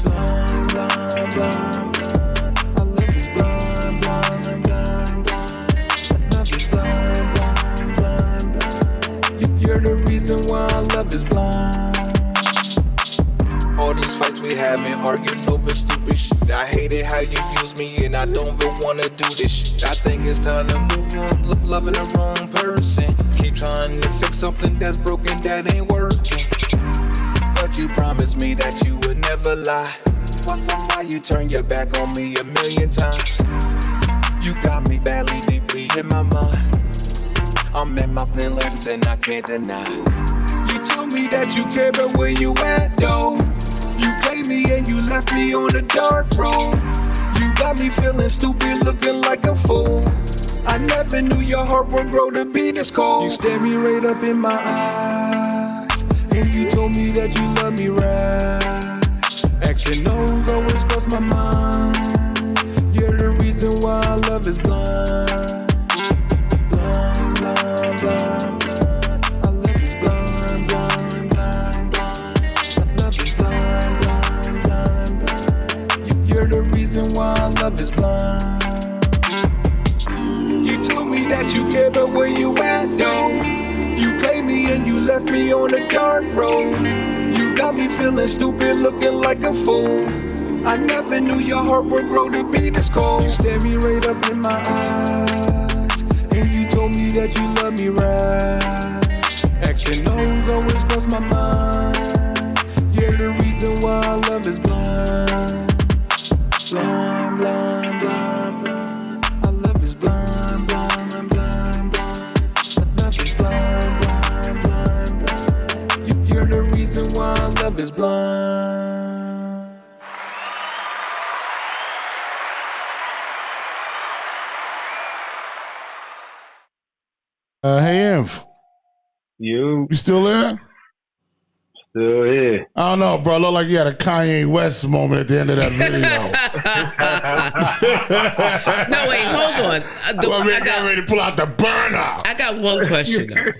Blind, blind, blind, blind. Our love is blind, blind, blind, blind. Love is blind, blind, blind, blind. You're the reason why love is blind. All these fights we having, arguing over stupid shit. I hate it how you use me and I don't really wanna do this shit. I think it's time to move on, look loving the wrong person. Keep trying to fix something that's broken that ain't working. But you promised me that you would never lie. Why you turn your back on me a million times? You got me badly, deeply in my mind. I'm in my feelings and I can't deny. You told me that you care, but where you at though? You played me and you left me on the dark road. You got me feeling stupid, looking like a fool. I never knew your heart would grow to be this cold. You stared me right up in my eyes, and you told me that you love me right. Action knows always cross my mind. You're the reason why love is blind. Blind, blind, blind, blind. Our love is blind, blind, blind, blind. Love is blind, blind, blind, blind. You're the reason why love is blind. You told me that you care, but where you at though? You played me and you left me on a dark road. You got me feeling stupid, looking like a fool. I never knew your heart would grow to be this cold. You stared me right up in my eyes, and you told me that you love me right. Action knows always cross my mind. You're the reason why love is blind. Blind, blind, blind, blind. Our love is blind, blind, blind, blind. Love is blind, blind, blind, blind. You're the reason why love is blind. Hey, Inf. You You still there? still here? I don't know, bro. Look like you had a Kanye West moment at the end of that video. No, wait, hold on. Well, we got ready to pull out the burner. I got one question though.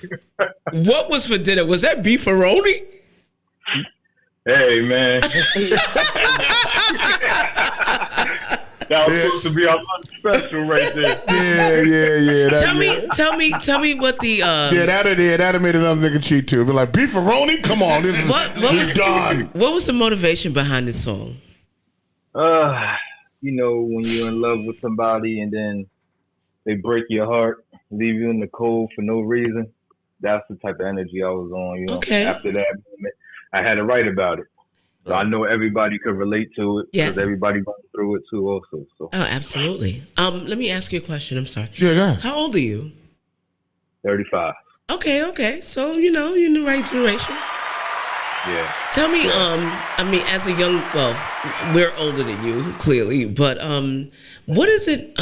What was for dinner? Was that beefaroni? Hey, man. That was supposed to be our lunch special right there. Yeah. Tell me what the That'd have made another nigga cheat too. Be like, beefaroni? Come on, this is he's done. what was the motivation behind this song? You know, when you're in love with somebody and then they break your heart, leave you in the cold for no reason. That's the type of energy I was on, you know. Okay. After that moment, I had to write about it. So I know everybody could relate to it because Yes. everybody going through it too also. So Oh, absolutely. Let me ask you a question. I'm sorry. Yeah, go ahead. How old are you? 35. Okay. So, you're in the right generation. Yeah. Tell me, I mean, as a young, well, we're older than you, clearly, but what is it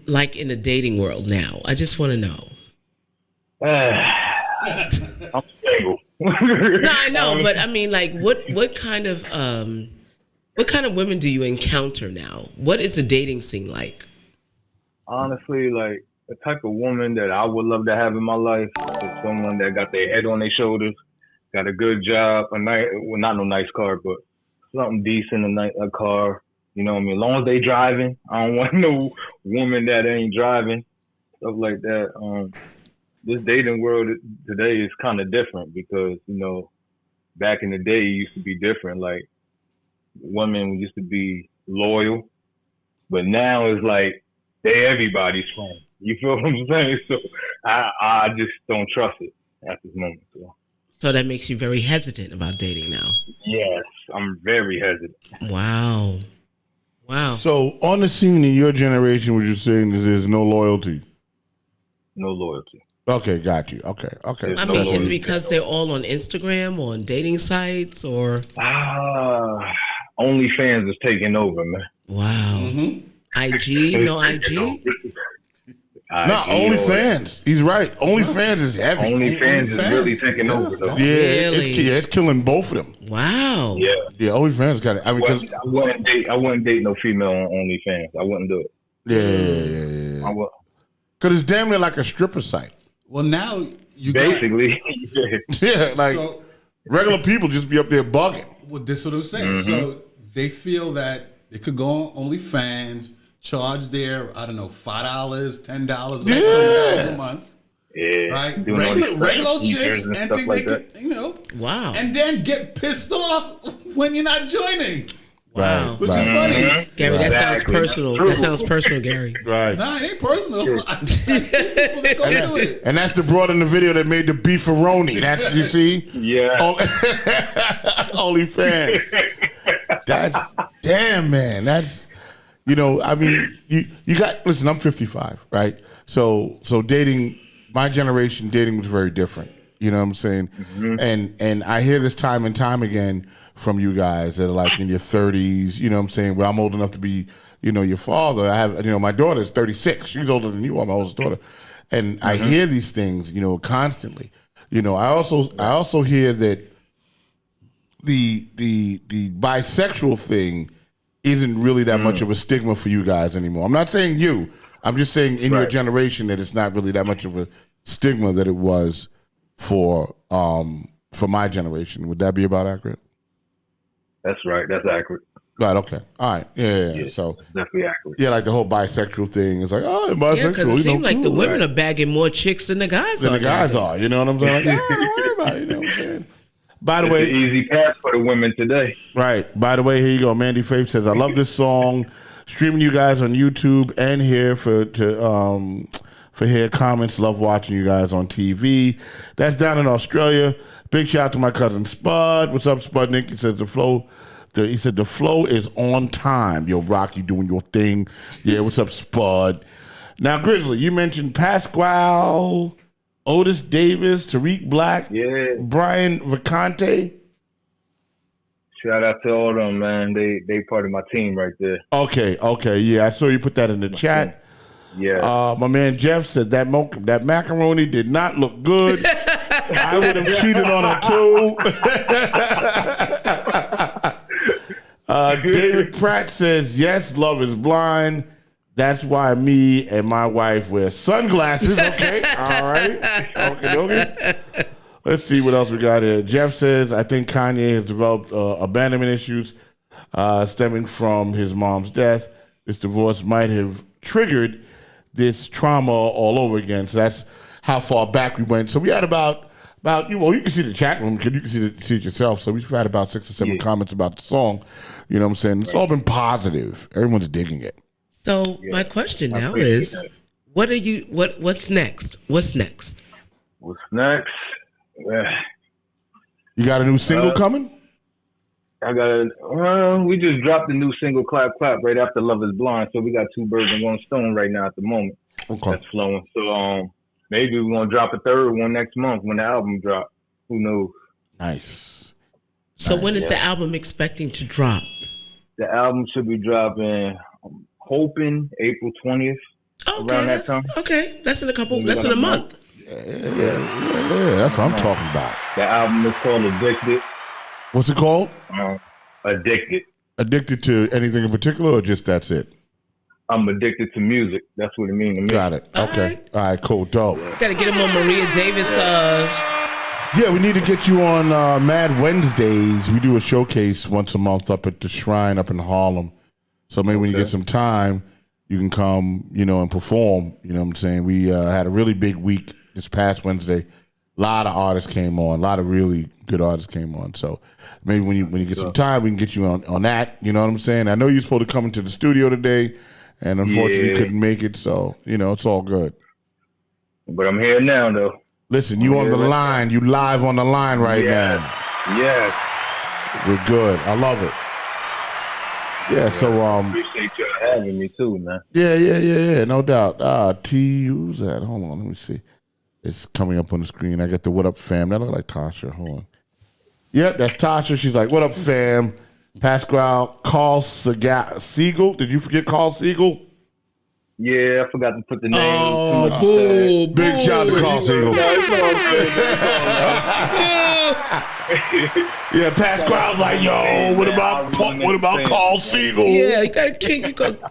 like in the dating world now? I just want to know. I'm single. No, I know, but I mean, like, what kind of women do you encounter now? What is the dating scene like? Honestly, like the type of woman that I would love to have in my life is someone that got their head on their shoulders, got a good job, not no nice car, but something decent, a car. You know what I mean? As long as they driving, I don't want no woman that ain't driving, stuff like that. This dating world today is kind of different because, you know, back in the day, it used to be different. Like, women used to be loyal, but now it's like they everybody's friend. You feel what I'm saying? So I just don't trust it at this moment. So that makes you very hesitant about dating now. Yes, I'm very hesitant. Wow. So on the scene in your generation, what you're saying is there's no loyalty. No loyalty. Okay, got you. Okay. I mean, is it because they're all on Instagram or on dating sites or? OnlyFans is taking over, man. Wow. Mm-hmm. IG? No IG? No, OnlyFans. He's right. OnlyFans is heavy. OnlyFans is really taking over, though. Yeah, Really? it's killing both of them. Wow. Yeah. OnlyFans got it. I mean, I wouldn't date no female on OnlyFans. I wouldn't do it. Yeah. I would. Because it's damn near like a stripper site. Well, now Basically. Yeah, like So- regular people just be up there bugging. Well, this is what I'm saying. So they feel that they could go on OnlyFans, charge their, I don't know, $5, $10 a month. Yeah. Right? Doing all these Regular features chicks and and stuff think like they that. could, you know. Wow. And then get pissed off when you're not joining. Wow. Which is funny. Gary, that sounds Exactly. personal. That sounds personal, Gary. Right. Nah, it ain't personal. I see people that go do it. And that's the broad in the video that made the beefaroni. That's, you see? Yeah. OnlyFans. That's, damn, man. That's, you know, I mean, you got, listen, I'm 55, right? So dating, my generation, dating was very different. You know what I'm saying? And I hear this time and time again from you guys that are like in your 30s, you know what I'm saying? Well, I'm old enough to be, you know, your father. I have, you know, my daughter is 36. She's older than you are, my oldest daughter. And I hear these things, you know, constantly. You know, I also hear that the bisexual thing isn't really that much of a stigma for you guys anymore. I'm not saying you. I'm just saying in your generation that it's not really that much of a stigma that it was for my generation. Would that be about accurate? That's right. That's accurate. Right. Okay. All right. Yeah. So Definitely accurate. yeah, like the whole bisexual thing is like, oh, bisexual. Yeah, because it you seems know, like the cool, women right? are bagging more chicks than the guys Than are. the guys are. You know what I'm saying? Like, don't worry about it. You know what I'm saying? By the It's way, an easy pass for the women today. right. By the way, here you go. Mandy Faith says, I love this song. Streaming you guys on YouTube and here for hear comments. Love watching you guys on TV. That's down in Australia. Big shout out to my cousin Spud. What's up, Spudnik? He says the flow is on time. Yo, Rocky doing your thing. Yeah, what's up, Spud? Now, Grizzly, you mentioned Pasquale, Otis Davis, Tariq Black, Brian Vacante. Shout out to all of them, man. They part of my team right there. Okay, yeah, I saw you put that in the chat. Yeah. My man Jeff said that macaroni did not look good. I would have cheated on her too. David Pratt says, yes, love is blind. That's why me and my wife wear sunglasses. Okay, all right. Okay. Let's see what else we got here. Jeff says, I think Kanye has developed abandonment issues stemming from his mom's death. This divorce might have triggered this trauma all over again. So that's how far back we went. So we had about you can see the chat room because you can see it yourself. So we've had about 6 or 7 comments about the song. You know what I'm saying? It's all been positive. Everyone's digging it. So my question now is, what's next? What's next? What's next? You got a new single coming? We just dropped the new single, Clap Clap, right after Love is Blind. So we got 2 birds in 1 stone right now at the moment. Okay. That's flowing. So maybe we're going to drop a 3rd one next month when the album drops. Who knows? Nice. So when is the album expecting to drop? The album should be dropping, I'm hoping, April 20th. Around that time. Okay, that's in a month. Yeah, that's what I'm talking about. The album is called Addicted. What's it called? Addicted. Addicted to anything in particular, or just that's it? I'm addicted to music. That's what it means to me. Got it. Okay. All right, cool. Dope. Got to get him on Maria Davis. Yeah, we need to get you on Mad Wednesdays. We do a showcase once a month up at the Shrine up in Harlem. So maybe when you get some time, you can come, and perform. You know what I'm saying? We had a really big week this past Wednesday. A lot of artists came on. A lot of really good artists came on. So maybe when you get some time, we can get you on that. You know what I'm saying? I know you're supposed to come into the studio today, and unfortunately you couldn't make it. So, it's all good. But I'm here now, though. Listen, you on the line. You live on the line right now. Yes. We're good. I love it. Yeah, so appreciate you having me too, man. Yeah, no doubt. Who's that? Hold on, let me see. It's coming up on the screen. I got the What Up Fam. That look like Tasha. Hold on. Yep, that's Tasha. She's like, what up, fam? Pasquale, Carl Siegel. Did you forget Carl Siegel? Yeah, I forgot to put the name. Oh, boo, big shout out to Carl Siegel. Yeah, Pasquale's like, yo, what about Carl Siegel? Yeah, you gotta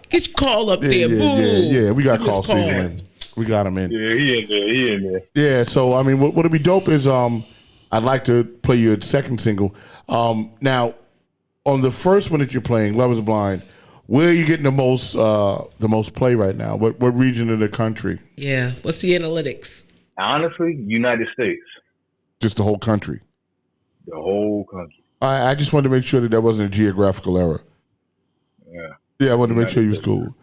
get your call up there. Yeah, we got Carl Siegel in. We got him in. Yeah, he in there. Yeah, so I mean, what'll be dope is I'd like to play your second single. Now, on the first one that you're playing, Love Is Blind, where are you getting the most play right now? What region of the country? Yeah. What's the analytics? Honestly, United States. Just the whole country. The whole country. I just wanted to make sure that wasn't a geographical error. Yeah. Yeah, I wanted to make sure you was cool.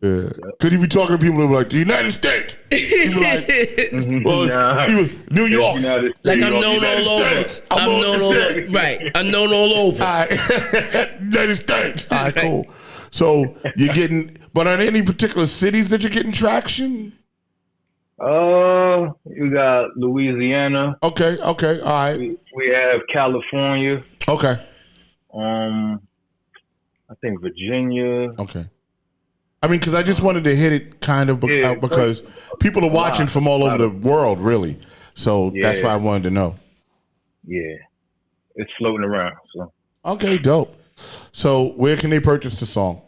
Yeah. Could you be talking to people that were like, the United States? You be like, well, Nah. New York. United Like States. I'm known all over. I'm known all over. Right. I'm known all over. All right. United States. All right, cool. So you're getting, but are there any particular cities that you're getting traction? You got Louisiana. Okay, all right. We have California. Okay. I think Virginia. Okay. I mean, because I just wanted to hit it kind of because people are watching from all over the world, really. So that's why I wanted to know. Yeah. It's floating around. So Okay, dope. So where can they purchase the song?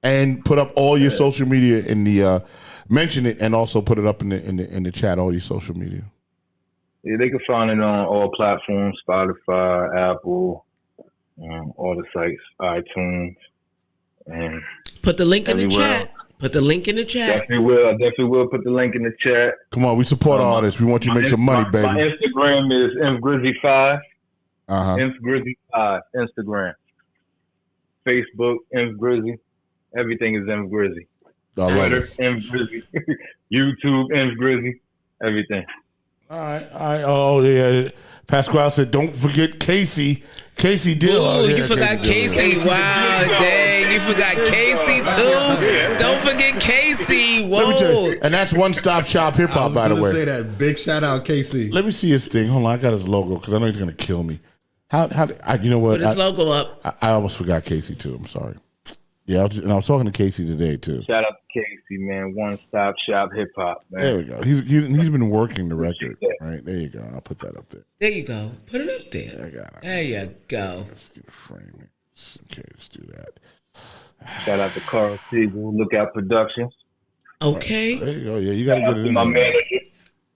And put up all your social media in the mention it and also put it up in the chat, all your social media. yeah, they can find it on all platforms, Spotify, Apple, all the sites, iTunes, and Put the link in the everywhere chat. Put the link in the chat. definitely will put the link in the chat. Come on, we support artists. We want you to make some money, My baby. Instagram is mgrizzy5. Uh-huh. mgrizzy5 Instagram, Facebook mgrizzy. Everything is mgrizzy. I love Twitter it. mgrizzy. YouTube mgrizzy. Everything. All right. Oh, yeah. Pasquale said, don't forget Casey. Casey Dill. Ooh, you forgot Casey. Wow, dang. You forgot Casey, too. Don't forget Casey. Let me tell Whoa. you, and that's One Stop Shop Hip I Hop, was by the gonna way. say that. Big shout out, Casey. Let me see his thing. Hold on, I got his logo because I know he's gonna kill me. You know what? Put his logo up. I almost forgot Casey too. I'm sorry. Yeah, I was talking to Casey today too. Shout out to Casey, man. One Stop Shop Hip Hop, man. There we go. He's been working the record. Right there you go. I'll put that up there. There you go. Put it up there. I got it. There you go. Let's get a frame. Okay, let's do that. Shout out to Carl Siegel, Lookout Productions. Okay. There you go. Yeah, you got to Shout out get it to in my there. manager.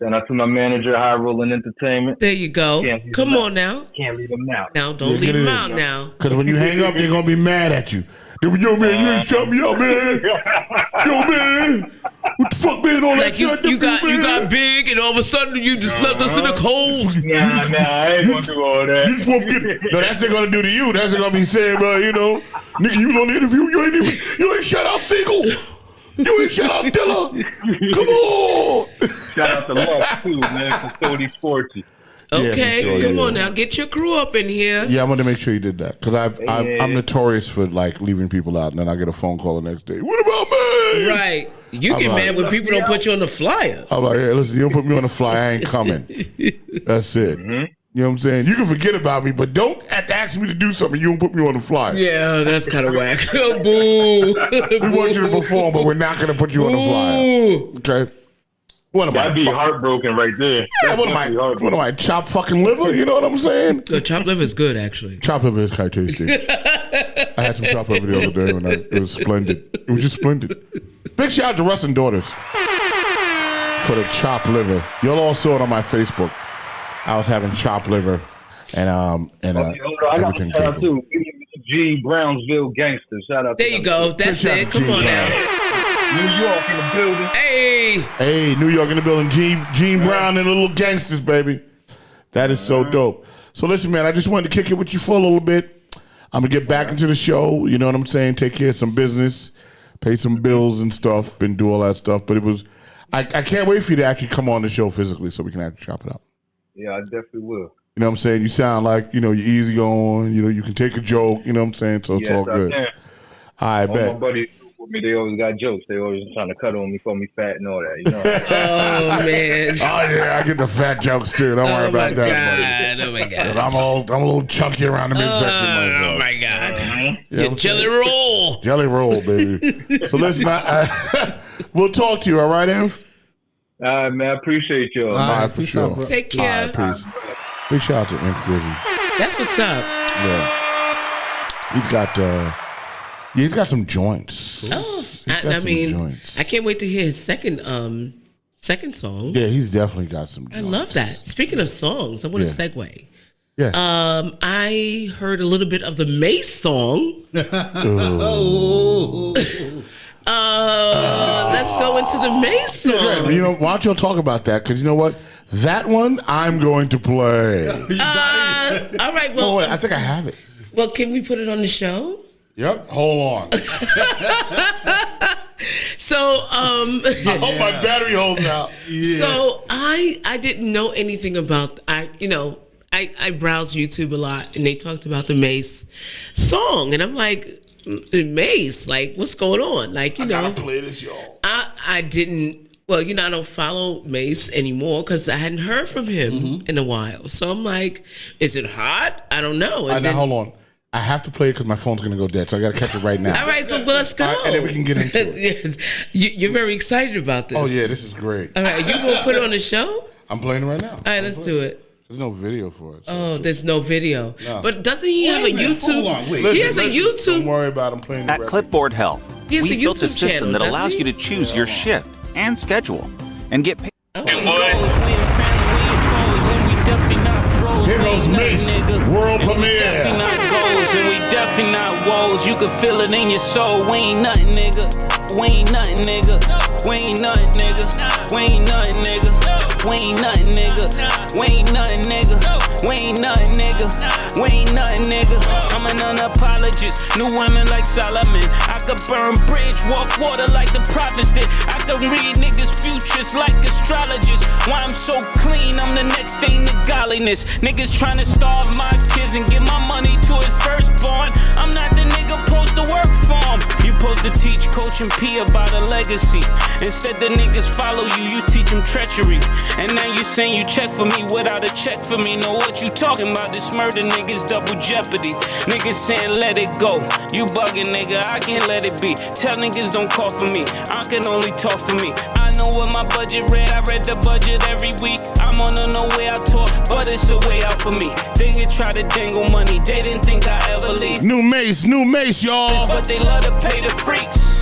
Shout out to my manager, High Rolling Entertainment. There you go. Can't leave Come them on now. Can't leave them out. Now, don't Yeah, leave get it him in. out now. Because when you hang up, they're gonna be mad at you. They be, yo man, you ain't shut me up, man. Yo man, what the fuck, man? All that Like shit you got big, and all of a sudden you just left us in the cold. Nah, I ain't gonna do all that. You supposed to get no. That's what they're gonna do to you. That's what they're gonna be saying, you know, nigga, you was on the interview. You ain't shout out Siegel. You ain't shout out Dilla. Come on. Shout out to Lux too, man. Custody Sporty. Okay, for sure, come yeah. on now, get your crew up in here. Yeah, I wanted to make sure you did that because I'm notorious for like leaving people out, and then I get a phone call the next day. What about me? Right. You I'm get like- mad when people don't put you on the flyer. I'm like, hey, listen, you don't put me on the fly, I ain't coming. That's it. Mm-hmm. You know what I'm saying? You can forget about me, but don't have to ask me to do something. You don't put me on the fly. Yeah, that's kind of whack. Boo. We want you to perform, but we're not going to put you on the flyer. Okay? What am I? That'd be heartbroken right there. Yeah, what am I? Chop fucking liver? You know what I'm saying? The chopped liver is good, actually. Chop liver is kind of tasty. I had some chop liver the other day when it was splendid. It was just splendid. Big shout out to Russ and Daughters for the chop liver. Y'all all saw it on my Facebook. I was having chop liver and I got everything. shout out to G Brownsville Gangster. Shout out. There you go. That's Good shout it. to Come Gene on Brown. now. New York in the building. Hey. Hey, New York in the building. Gene Brown and the Little Gangsters, baby. That is so dope. So listen, man, I just wanted to kick it with you for a little bit. I'm going to get back into the show. You know what I'm saying? Take care of some business, pay some bills and stuff, and do all that stuff. But I can't wait for you to actually come on the show physically so we can actually chop it up. Yeah, I definitely will. You know what I'm saying? You sound like, you're easy going. You can take a joke. You know what I'm saying? So it's all good. I can. I All my bet. buddies with me, they always got jokes. They always trying to cut on me, call me fat and all that. You know. Oh, man. Oh, yeah, I get the fat jokes, too. Don't worry Oh, my about that. God. Oh, my God. I'm a little chunky around the midsection myself. Oh, my God. You know what Your I'm jelly saying? roll. Jelly roll, baby. So listen, we'll talk to you, all right, Ev? All right, man. I appreciate y'all. All right, right, for peace sure. out, bro. Take All care. right, peace. Big shout out to Imp Grizzy. That's what's up. Yeah. He's got some joints. Oh, He's got some joints. I can't wait to hear his second second song. Yeah, he's definitely got some I joints. love that. Speaking of songs, I want to segue. Yeah. I heard a little bit of the Mace song. Let's go into the Mace song. You know, why don't y'all talk about that? Because you know what? That one I'm going to play. All right. Well, wait, I think I have it. Well, can we put it on the show? Yep. Hold on. So, I hope my battery holds out. Yeah. So I didn't know anything about I browse YouTube a lot, and they talked about the Mace song, and I'm like, Mace, like, what's going on? Like, I gotta play this, y'all. I didn't. Well, I don't follow Mace anymore because I hadn't heard from him in a while. So I'm like, is it hot? I don't know. Now hold on. I have to play it because my phone's going to go dead, so I got to catch it right now. All right, so let's go. And then we can get into it. You're very excited about this. Oh, yeah, this is great. All right, you going to put it on the show? I'm playing it right now. All right, let's do it. There's no video for it. So there's no video. No. But doesn't he have a YouTube? Hold on, wait. He has a YouTube. Don't worry about him playing the At record. Clipboard Health, He has we a built a YouTube system channel, that doesn't allows he? you to choose your shift and schedule and get paid. Here goes Mace, world premiere. And we definitely not woes. You can feel it in your soul. We ain't nothing, nigga. We ain't nothing, nigga. We ain't nothing, nigga. We ain't nothing, nigga. We ain't nothing, nigga. We ain't nothing, nigga. We ain't nothing, nigga. We ain't nothing, nigga. I'm an unapologist. New women like Solomon. I could burn bridge, walk water like the prophets did. I could read niggas' futures like astrologists. Why I'm so clean, I'm the next thing to godliness. Niggas trying to starve my kids and give my money to his firstborn. I'm not the nigga supposed to work for him. You supposed to teach Coach and P about a legacy. Instead the niggas follow you, you teach them treachery. And now you saying you check for me without a check for me. Know what you talking about? This murder niggas double jeopardy. Niggas saying let it go. You bugging, nigga, I can't let it be. Tell niggas don't call for me, I can only talk for me. I know what my budget read, I read the budget every week. I'm on a no way out tour, but it's a way out for me. They can try to dangle money, they didn't think I ever leave. New Mace, y'all. But they love to pay the freaks.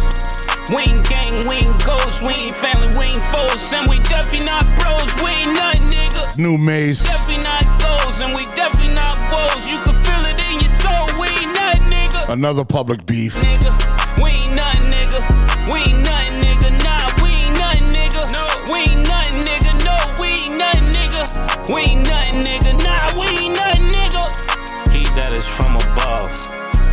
We ain't gang, we ain't ghosts, we ain't family, we ain't foes, and we definitely not bros, we ain't nothing, nigga. New Mace. Definitely not goals, and we definitely not woes. You can feel it in your soul, we ain't nothing, nigga. Another public beef. Nigga, we ain't nothing, nigga. We ain't nothing, nigga. Nah, we ain't nothing, nigga. No, we ain't nothing, nigga. No, we ain't nothing, nigga. We ain't nothing, nigga. Nah, we ain't nothing, nigga. He that is from above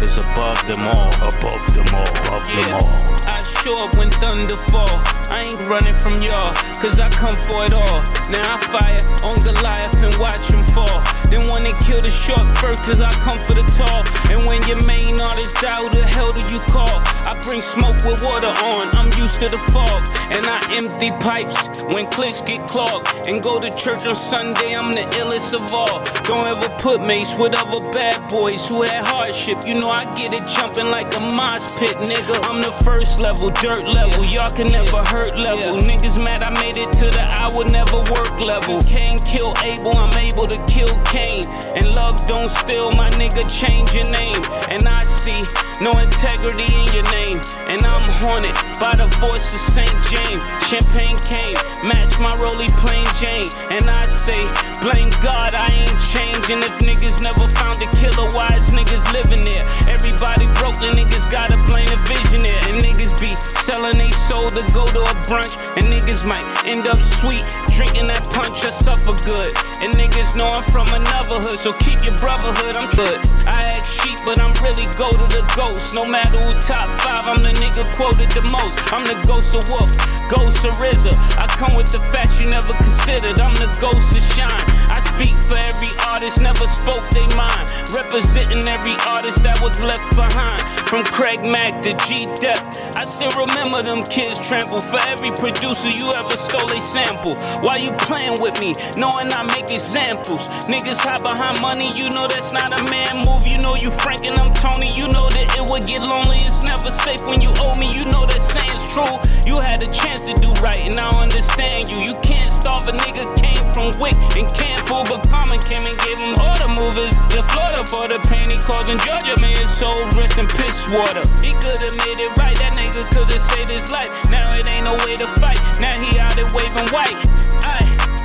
is above them all. Above them all. Above them all. I show up when thunder fall. I ain't running from y'all, cause I come for it all. Now I fire on Goliath and watch him fall. Then when they kill the short first, cause I come for the tall. And when your main artist die, who the hell do you call? I bring smoke with water on, I'm used to the fog. And I empty pipes when clicks get clogged. And go to church on Sunday, I'm the illest of all. Don't ever put Mace with other bad boys who had hardship. You know I get it jumping like a mosh pit, nigga. I'm the first level, dirt level, y'all can never hurt level. Niggas mad I made it to the I would never work level. Cain kill Abel, I'm able to kill Cain. And love don't steal, my nigga, change your name. And I see no integrity in your name. And I'm haunted by the voice of St. James. Champagne came, match my Rollie plain Jane. And I say, blame God, I ain't changing. If niggas never found a killer, why is niggas living there? Everybody broke, the niggas gotta blame the visionary. And niggas be selling they soul to go to a brunch. And niggas might end up sweet, drinking that punch or suffer good. And niggas know I'm from another hood, so keep your brotherhood, I'm good. I act sheep, but I'm really go to the ghost. No matter who top 5, I'm the nigga quoted the most. I'm the ghost of Wolf, ghost of RZA. I come with the facts you never considered. I'm the ghost of Shine. I speak for every artist, never spoke they mind. Representing every artist that was left behind. From Craig Mack to G-Dep, I still remember them kids trample. For every producer you ever stole a sample. Why you playing with me, knowing I make examples? Niggas hide behind money, you know that's not a man move. You know you Frank and I'm Tony, you know that it would get lonely. It's never safe when you owe me, you know that saying's true. You had a chance to do right and I understand you. You can't starve a nigga, came from Wick and can't fool, but Common came and gave him order movers. The Florida for the pain he caused in Georgia, man, his soul rest in piss water. He could've made it right, that nigga could've saved his life. Now it ain't no way to fight, now he out there waving and white. I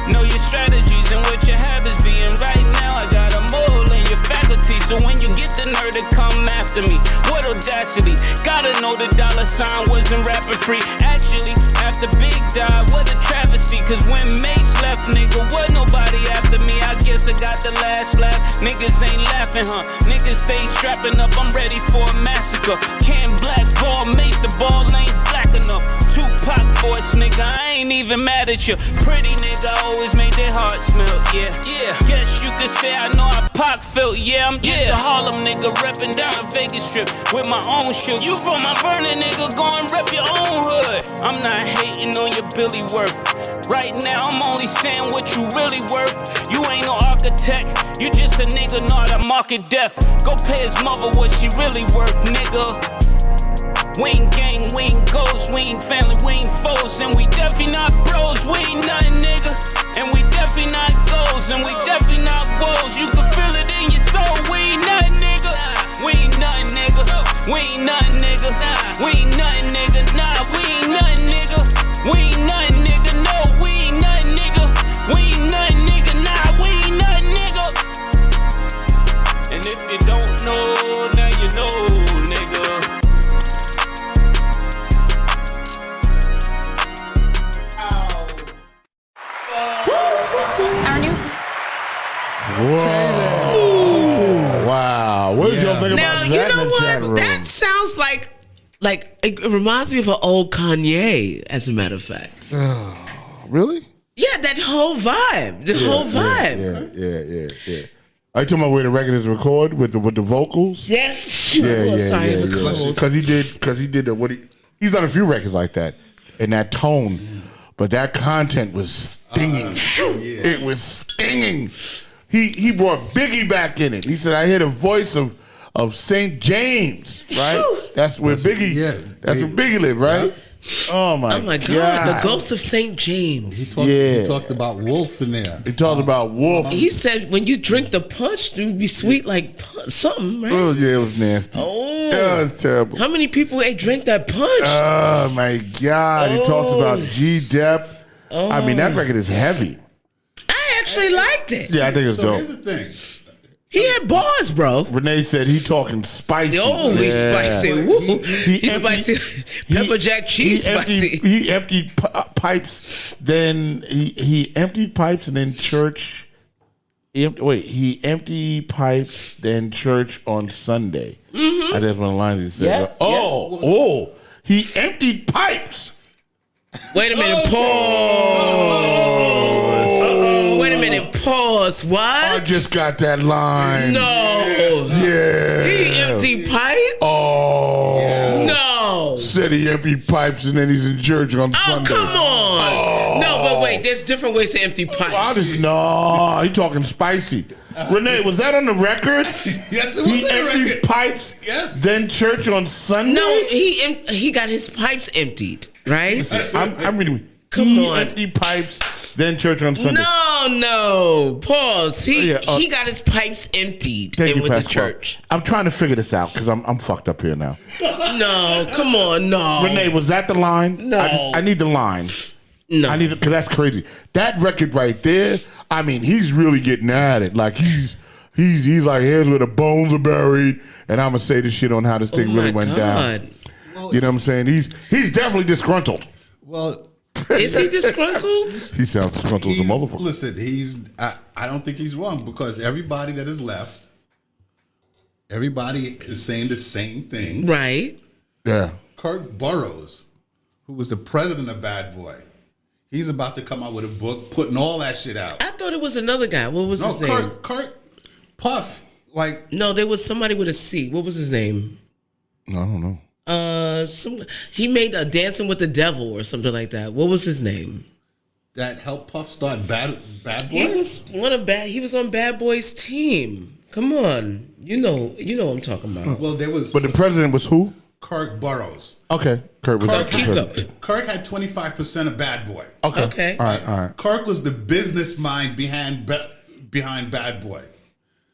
know your strategies and what your habits be. And right now I got a mole in your faculty. So when you get the nerve to come after me, what audacity? Gotta know the dollar sign wasn't rapping free. Actually, after Big died, what a travesty. Cause when Mace left, nigga, wasn't nobody after me. I guess I got the last laugh. Niggas ain't laughing, huh? Niggas stay strapping up, I'm ready for a massacre. Can't blackball Mace, the ball ain't black enough. Tupac voice, nigga, I ain't even mad at you. Pretty nigga always made their hearts melt, yeah. Guess you could say I know how Pac felt, yeah. I'm just a Harlem nigga reppin' down a Vegas strip with my own shit. You from my Vernon, nigga, go and rep your own hood. I'm not hating on your Billy Worth. Right now, I'm only saying what you really worth. You ain't no architect, you just a nigga, not a market deaf. Go pay his mother what she really worth, nigga. We ain't gang, we ain't ghosts, we ain't family, we ain't foes. And we definitely not bros, we ain't nothing, nigga. And we definitely not goals, and we definitely not woes. You can feel it in your soul, we ain't nothing, nigga. We ain't nothing, nigga. We ain't nothing, nigga. We ain't nothing, nigga. Nah, we ain't nothing, nigga. We ain't nothing, nigga. No, we ain't nothing, nigga. We ain't nothing, nigga. Nah, we ain't nothing, nigga. And if you don't know, now you know, nigga. Whoa! Wow! What did y'all think Now about you that know in the chat room? what? That sounds like it reminds me of an old Kanye. As a matter of fact, Really? yeah, that whole vibe, the whole vibe. Yeah. Are you talking about where the record is recorded with the vocals? Yes. Yeah. Because he did he's done a few records like that in that tone, but that content was stinging. It was stinging. He brought Biggie back in it. He said, "I hear the voice of St. James." Right? That's where Biggie. That's where Biggie lived, right? Oh my God! The ghost of St. James. He talked about Wolf in there. He talked about Wolf. He said, "When you drink the punch, you'll be sweet like something." Right? Oh yeah, it was nasty. Oh, it was terrible. How many people ain't drink that punch? Oh my God! He talks about G-Dep. I mean, that record is heavy. I actually liked it. Yeah, I think it's dope. Here's the thing. He had bars, bro. Renee said he talking spicy. Oh, he's spicy. Woo. He's spicy. Pepper jack cheese spicy. He emptied pipes. Then he emptied pipes and then church. He emptied pipes then church on Sunday. Mm-hmm. I think that's one of the lines he said. Yeah. He emptied pipes. Wait a minute. Pause. Wait a minute. Pause. What? I just got that line. No. Yeah. He emptied pipes? Oh. No. Said he emptied pipes and then he's in church on Sunday. Come on. No, but wait. There's different ways to empty pipes. No, he talking spicy. Renee, was that on the record? Yes, it was. He empties pipes. Yes. Then church on Sunday. No, he got his pipes emptied, right? I'm reading. He emptied pipes. Then church on Sunday. No. Pause. He got his pipes emptied and went to church. I'm trying to figure this out because I'm fucked up here now. No, come on, no. Renee, was that the line? No. I need the line. No. I need because that's crazy. That record right there. I mean, he's really getting at it. Like he's like, here's where the bones are buried, and I'm gonna say this shit on how this thing really went down. Well, you know what I'm saying? He's definitely disgruntled. Well, is he disgruntled? He sounds disgruntled as a motherfucker. Listen, I don't think he's wrong because everybody that is left, everybody is saying the same thing. Right. Yeah. Kirk Burroughs, who was the president of Bad Boy, he's about to come out with a book putting all that shit out. I thought it was another guy. What was his name? Kirk Puff. No, there was somebody with a C. What was his name? I don't know. He made a Dancing with the Devil or something like that. What was his name? That helped Puff start Bad Boy? He was on Bad Boy's team. Come on. You know what I'm talking about. Well, there was. But the president was who? Kirk Burroughs. Okay. Kirk was the president. Kirk had 25% of Bad Boy. Okay. All right. Kirk was the business mind behind Bad Boy.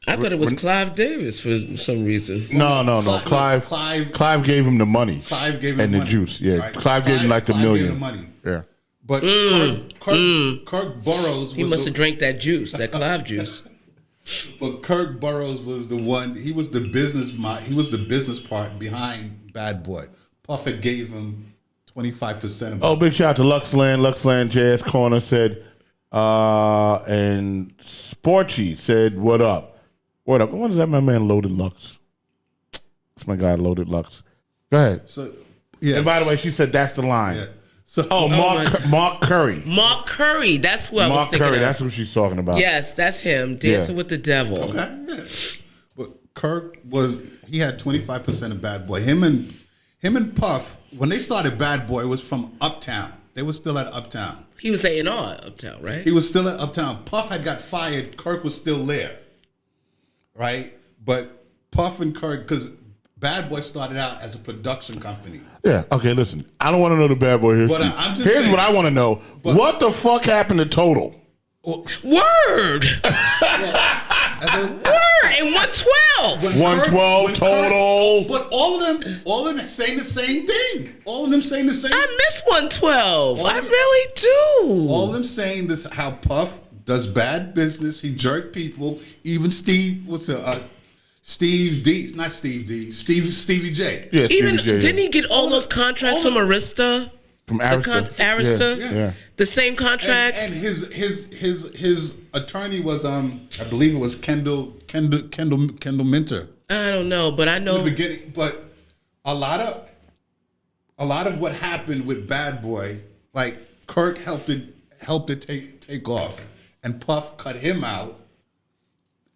I thought it was Clive Davis for some reason. No. Clive gave him the money. Clive gave him and the juice. Yeah. Right. Clive gave him like the million. Gave him the money. Yeah. But Kirk Burroughs. He must have drank that juice, that Clive juice. But Kirk Burroughs was the one. He was the business. He was the business part behind Bad Boy. Puff had gave him 25%. Oh, big shout out to Luxland. Luxland JS Corner said, and Sporchy said, "What up? What up?" What is that? My man Loaded Lux. That's my guy Loaded Lux. Go ahead. So, yeah. And by the way, she said that's the line. Yeah. So, Mark Curry. Mark Curry. That's what I was thinking. Mark Curry. Of. That's what she's talking about. Yes, that's him. Dancing with the Devil. Okay. Yeah. But Kirk he had 25% of Bad Boy. Him and Puff, when they started Bad Boy, it was from Uptown. They were still at Uptown. He was A&R Uptown, right? He was still at Uptown. Puff had got fired. Kirk was still there. Right? But Puff and Kirk, because Bad Boy started out as a production company. Yeah. Okay. Listen, I don't want to know the Bad Boy history. But I'm just Here's saying, what I want to know: what the fuck happened to Total? Word. Word. And 112. 112 Total. But all of them saying the same thing. All of them saying the same. I miss 112. I really do. All of them saying this: how Puff does bad business. He jerked people. Even Steve, Stevie J. Yeah, Even Stevie J. Didn't he get all those contracts from Arista? From Arista. Arista? Yeah. The same contracts. And his attorney was I believe it was Kendall Minter. I don't know, but I know in the beginning. But a lot of what happened with Bad Boy, like Kirk helped it take off, and Puff cut him out.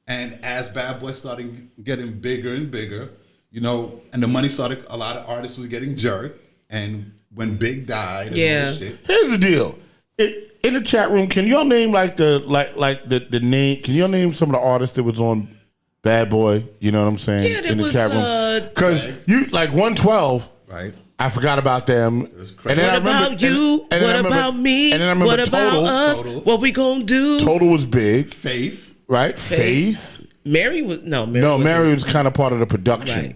And as Bad Boy started getting bigger and bigger, and the money started, a lot of artists was getting jerked. And when Big died, and all this shit. Here's the deal. In the chat room, can y'all name the name? Can y'all name some of the artists that was on Bad Boy? You know what I'm saying? Yeah, in the chat room, because you like 112. Right. I forgot about them. It was crazy. And then what about you? What about me? And then I remember what about Total. us? What we gonna do? Total was big. Faith. Right? Faith. Mary was Mary was kind of part of the production.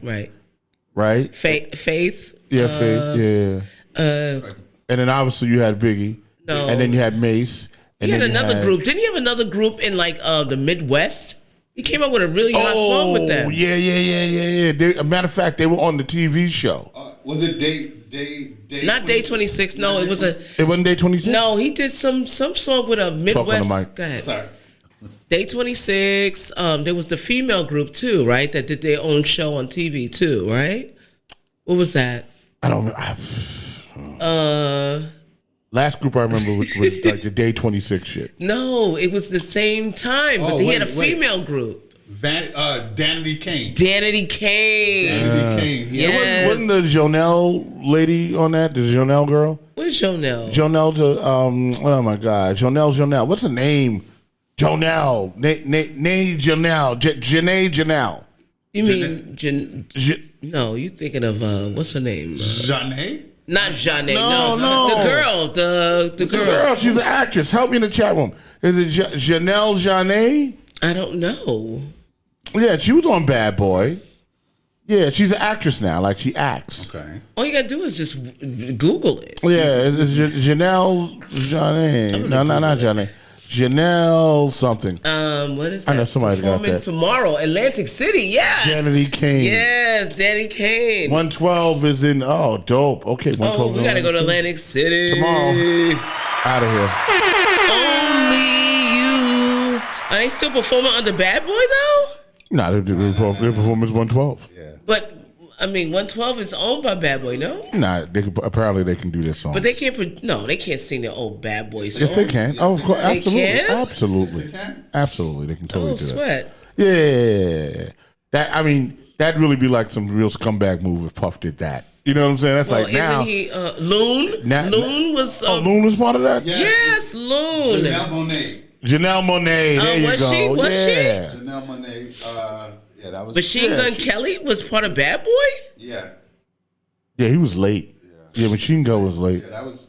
Right. Faith. Yeah, Faith. Yeah. And then obviously you had Biggie. No. And then you had Mace. And he had then another group. Didn't he have another group in the Midwest? He came up with a really hot song with them. Yeah. Matter of fact, they were on the TV show. Was it Day? Not Day 26. No, it was It wasn't Day 26. No, he did some song with a Midwest. Talk on the mic. Go ahead. Sorry. Day 26. There was the female group too, right? That did their own show on TV too, right? What was that? I don't know. Last group I remember was like the Day 26 shit. No, it was the same time, but he had a female group. Danity Kane. Danity Kane. Yes. Wasn't the Jonelle lady on that? The Jonelle girl? What's Jonelle? Jonelle's oh my God. Jonelle. What's her name? Jonelle. Name Jonelle. Janae Janelle. You mean no, you thinking of what's her name? Janae? Not Janae. No. The girl. The girl. She's an actress. Help me in the chat room. Is it Janelle Janae? I don't know. Yeah, she was on Bad Boy. Yeah, she's an actress now. Like she acts. Okay. All you gotta do is just Google it. Yeah, it's Janelle Janae. No, not Janae. Janelle something. What is that? I know somebody got that. Tomorrow, Atlantic City. Yes. Danity Kane. Yes, Danny Kane. 112 is in. Oh, dope. Okay, 112. Oh, we gotta go to Atlantic City tomorrow. Out of here. Only you. Are they still performing under Bad Boy though? Nah, their performance 112. Yeah. But I mean, 112 is owned by Bad Boy, no? Nah, apparently they can do this song. But they can't. No, they can't sing their old Bad Boy song. Yes, they can. Oh, of course, absolutely, can? absolutely, they can totally do sweat. that. Yeah, that'd really be like some real scumbag move if Puff did that. You know what I'm saying? That's like now. Isn't he Loon? Loon was. Loon was part of that. Yes, Loon. Janelle Monáe. There you go. Was she? Janelle Monáe. Yeah, that was. Machine Gun Kelly was part of Bad Boy. Yeah. Yeah, he was late. Yeah, Machine Gun was late. Yeah, that was.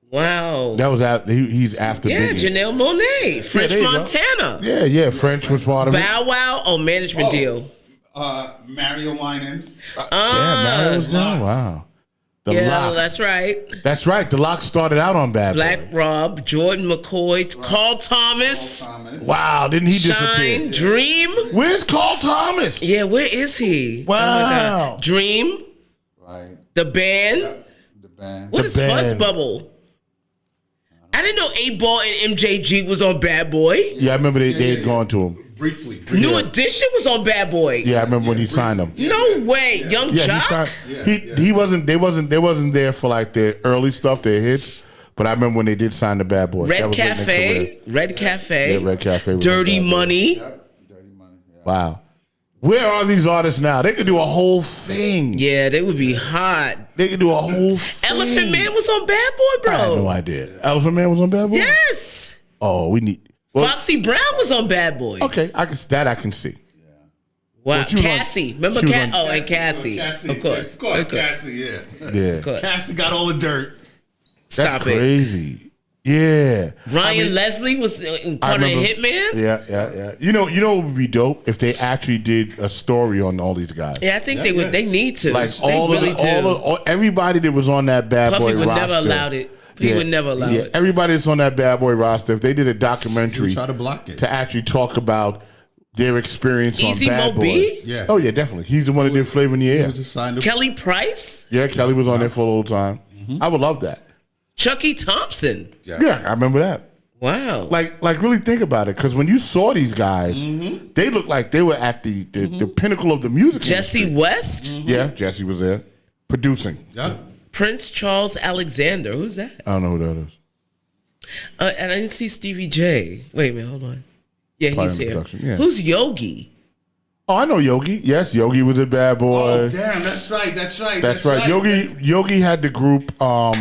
Wow. That was out. He's after Biggie. Janelle Monáe, French Montana. Yeah. French was part of it. Bow Wow. Management deal. Mario Winans. Damn, Mario was down. Wow. The Lox. that's right. That's right. The Lox started out on Bad Black Boy. Rob, Jordan McCoy, Carl Thomas, Wow, didn't he Shine, disappear? Dream. Where's Carl Thomas? Yeah, where is he? Wow. Oh my God. Dream, Right. the band. The band. What The is Fuzz band. Bubble? I didn't know 8-Ball and MJG was on Bad Boy. Yeah, I remember they had gone to him. Briefly. New Edition was on Bad Boy. Yeah, I remember when he signed them. No way. Young Yeah, Jock? he signed. He wasn't. They wasn't there for like their early stuff, their hits. But I remember when they did sign the Bad Boy. That Red was like next to Cafe. Red Cafe. Yeah, Red Cafe was Dirty on Bad Boy. Money. Dirty Money. Yeah. Wow. Where are these artists now? They could do a whole thing. Yeah, they would be hot. They could do a whole thing. Elephant Man was on Bad Boy, bro. I had no idea. Elephant Man was on Bad Boy? Yes. Oh, we need. Well, Foxy Brown was on Bad Boy. okay, I can see. Wow. Well, she was on- Cassie. Remember she was Cassie? on- Oh, and Cassie. Of course. Cassie, yeah. Yeah. course. Cassie got all the dirt. That's Stop it. crazy. Yeah. Ryan Leslie was part of the Hitman. Yeah. You know what would be dope if they actually did a story on all these guys. Yeah, I think they would. They need to. Like they all really of do. all everybody that was on that Bad Puffy Boy would roster. never allowed it. He would never allow it. Everybody that's on that Bad Boy roster, if they did a documentary Try to block it. to actually talk about their experience Easy on Bad Mo Boy. B? Yeah. Oh yeah, definitely. He's the one that did Flavor in the He Air. was just signed to Kelly Price, Yeah, Kelly was on there for a little time. I would love that. Chucky Thompson. Yeah, I remember that. Wow. Like really think about it, because when you saw these guys, they looked like they were at the pinnacle of the music Jesse industry. West, Yeah, Jesse was there producing. Yep. Prince Charles Alexander. Who's that? I don't know who that is. And I didn't see Stevie J. Wait a minute, hold on. Yeah, Probably he's in here. production, yeah. Who's Yogi? Oh, I know Yogi. Yes, Yogi was a Bad Boy. Oh, damn. That's right. That's right. Yogi had the group. Oh,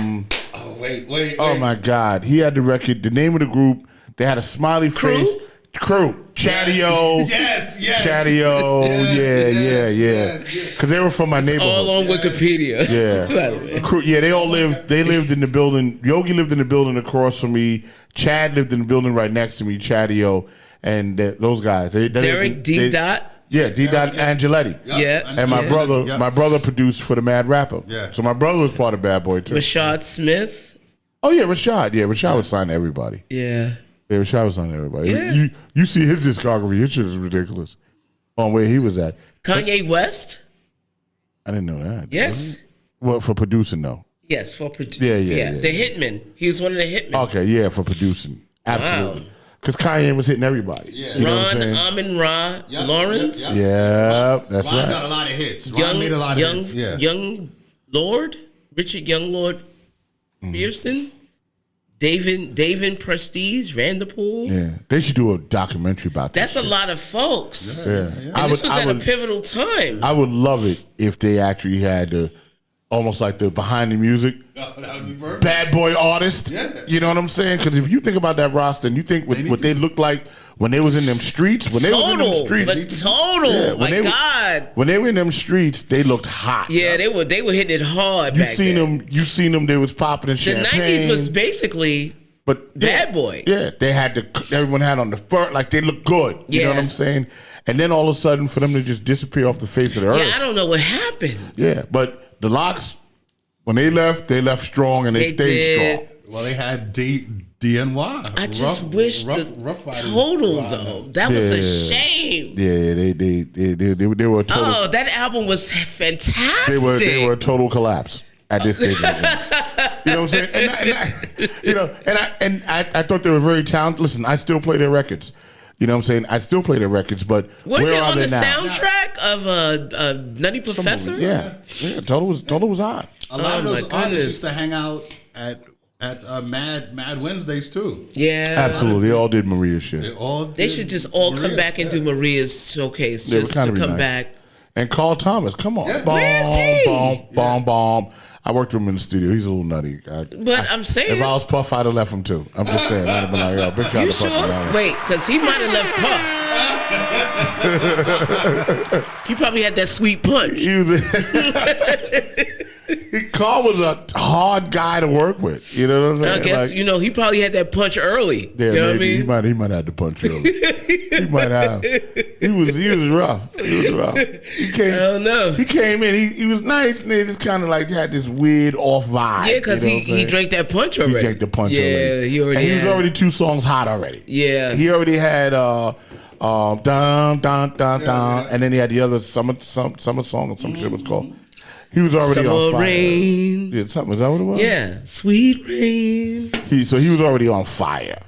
wait. Oh my God, he had the record. The name of the group. They had a smiley face. Crew. Chatty-O. Yes. Chatty-O. Yeah. Because they were from my neighborhood. All on Wikipedia. Yeah. By the way. Crew, yeah, they all lived. They lived in the building. Yogi lived in the building across from me. Chad lived in the building right next to me. Chatty-O and those guys. Derek D. Dot. Yeah, D. Dot Angeletti. Yeah. And my brother produced for the Mad Rapper. Yeah. So my brother was part of Bad Boy too. Rashad Smith. Oh yeah, Rashad. Yeah, Rashad would sign to everybody. Yeah. Yeah, Rashad was signing to everybody. Yeah. You see his discography. His shit is ridiculous. On where he was at. Kanye West. I didn't know that. Yes. Well, for producing though. Yes, for Yeah. The Hitman. He was one of the Hitmen. Okay, yeah, for producing. Absolutely. Because Kanye was hitting everybody. Yeah. You know what I'm saying? Amin Ra Lawrence. Yeah, that's Ron right. got a lot of hits. Ron made a lot of hits. Yeah. Young Lord, Richard Young Lord Pearson, David Prestige, Vanderpool. Yeah, they should do a documentary about that. That's a lot of folks. Yeah. And this was at a pivotal time. I would love it if they actually had the almost like the behind the music That would be perfect. Bad Boy artist. Yeah. You know what I'm saying? Because if you think about that roster and you think what they looked like when they was in them streets, when they was in them streets, My God. when they were in them streets, they looked hot. Yeah, they were hitting it hard. You back seen then. them. You seen them. They was popping in The champagne. 90s was basically but Bad Boy. Yeah, they had everyone had on the fur, like they looked good. You know what I'm saying? And then all of a sudden, for them to just disappear off the face of the earth. Yeah, I don't know what happened. Yeah, but the Lox, when they left strong and they stayed strong. Well, they had DNY. I just wish the total though. That was a shame. Yeah, they were a total. Oh, that album was fantastic. They were a total collapse at this stage. You know what I'm saying? And I thought they were very talented. Listen, I still play their records. You know what I'm saying? I still play their records, but Were where you are on they the now? soundtrack of Nutty Professor? Yeah. Total was on. A lot of those my artists goodness. used to hang out at Mad Wednesdays too. Yeah. Absolutely. They all did Maria's shit. They should just all come back and do Maria's showcase They would just kinda to be come nice. back. And Carl Thomas, come on. Where is he? Bomb. I worked with him in the studio. He's a little nutty. I'm saying. If I was Puff, I'd have left him too. I'm just saying. I'd have been like, yo, big shout You out to Puff. sure? Wait, because he might have left Puff. He probably had that sweet punch. He was Carl was a hard guy to work with. You know what I'm saying? I guess he probably had that punch early. Yeah, you know maybe. what I mean? He might have the punch early. He might have. He was rough. He was rough. He came. I don't know. He came in. He was nice, and he just kind of like had this weird off vibe. Yeah, because he drank that punch already. He drank the punch already. Yeah, he was already 2 songs hot already. Yeah, he already had dun dun dun dun, and then he had the other summer song or some shit was called. He was already Summer on fire. Rain. Yeah, something. Is that what it was? Yeah, Sweet Rain. So he was already on fire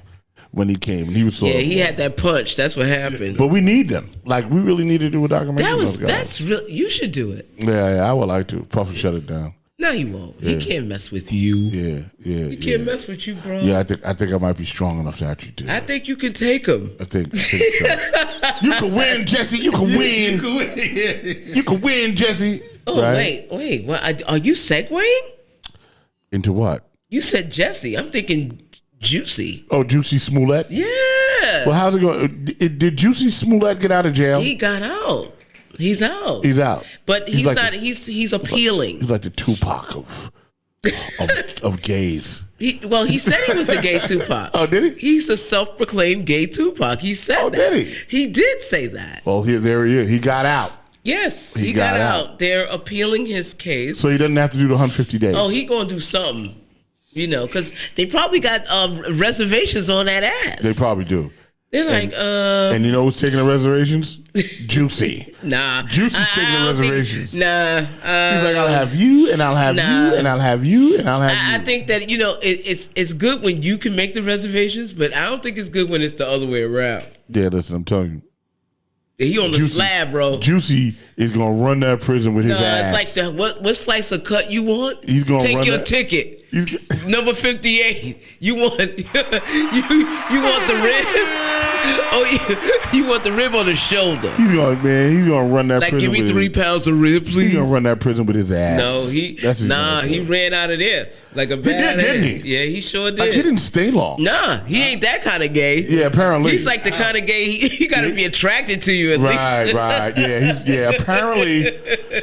when he came. And he was he had that punch. That's what happened. But we need them. Like, we really need to do a documentary. That's real. You should do it. Yeah, I would like to. Puff shut it down. No, he won't. Yeah. He can't mess with you. Yeah. He can't mess with you, bro. Yeah, I think I might be strong enough to actually do that. I think you can take him. I think so. You can win, Jesse. You can win. You can win, Jesse. Oh, right? wait. What, are you segueing? Into what? You said Jesse. I'm thinking Juicy. Oh, Juicy Smollett? Yeah. Well, how's it going? Did Juicy Smollett get out of jail? He got out. He's out. He's out. But he's like not. He's appealing. He's like the Tupac of gays. He said he was the gay Tupac. Oh, did he? He's a self-proclaimed gay Tupac. He said that. Did he? He did say that. Well, there he is. He got out. Yes, he got out. They're appealing his case. So he doesn't have to do the 150 days. Oh, he gonna do something. Because they probably got reservations on that ass. They probably do. They're like, And you know who's taking the reservations? Juicy. Nah. Juicy's taking the reservations. He's like, I'll have you, and I'll have you, and I'll have you, and I'll have you. I think that, it's good when you can make the reservations, but I don't think it's good when it's the other way around. Yeah, listen, I'm telling you. He on the slab, bro. Juicy is gonna run that prison with his ass. It's like what slice of cut you want? He's gonna take run your that. ticket. Number 58. You want you want the rib? Oh, you want the rib on the shoulder? He's gonna run that like, prison. Give me 3 pounds of rib, please. He's gonna run that prison with his ass. No, he ran out of there like a bad. He did, didn't he? Yeah, he sure did. Like, he didn't stay long. Nah, he ain't that kind of gay. Yeah, apparently. He's like the kind of gay he got to be attracted to you at least. Right. Yeah, apparently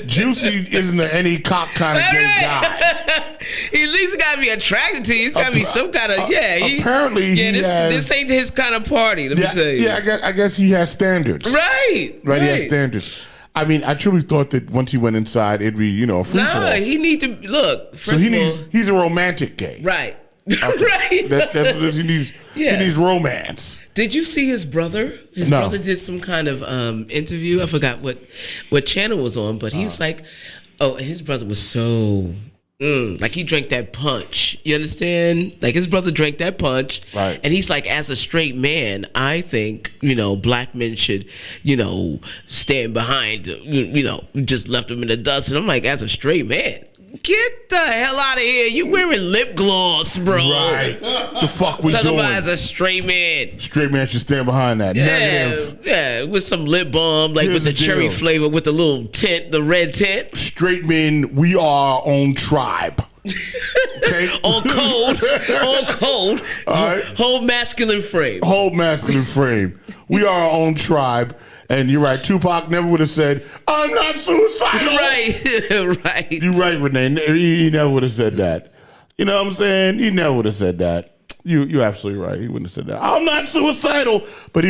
Juicy isn't any cock kind of gay guy. He at least got to be attracted to you. He's got to be some kind of apparently this ain't his kind of party. Let me tell you. Yeah, I guess he has standards. Right. He has standards. I mean, I truly thought that once he went inside, it'd be a free fall. Nah, he need to look. So he's a romantic gay. Right. Okay. Right. That's what he needs. Yeah. He needs romance. Did you see his brother? His brother did some kind of interview. I forgot what channel it was on, but he was like, his brother was so like he drank that punch. You understand? Like his brother drank that punch. Right. And he's like, as a straight man, I think, black men should, stand behind, just left him in the dust. And I'm like, as a straight man, get the hell out of here. You wearing lip gloss, bro. Right. The fuck we Talking doing? about as a straight man. Straight man should stand behind that. Negative. Yeah, with some lip balm, like with the cherry flavor, with the little tint, the red tint. Straight men, we are our own tribe. Okay? on cold. All right. Whole masculine frame. We are our own tribe. And you're right. Tupac never would have said, I'm not suicidal. Right. You're right, Renee. He never would have said that. You know what I'm saying? He never would have said that. You're absolutely right. He wouldn't have said that. I'm not suicidal. But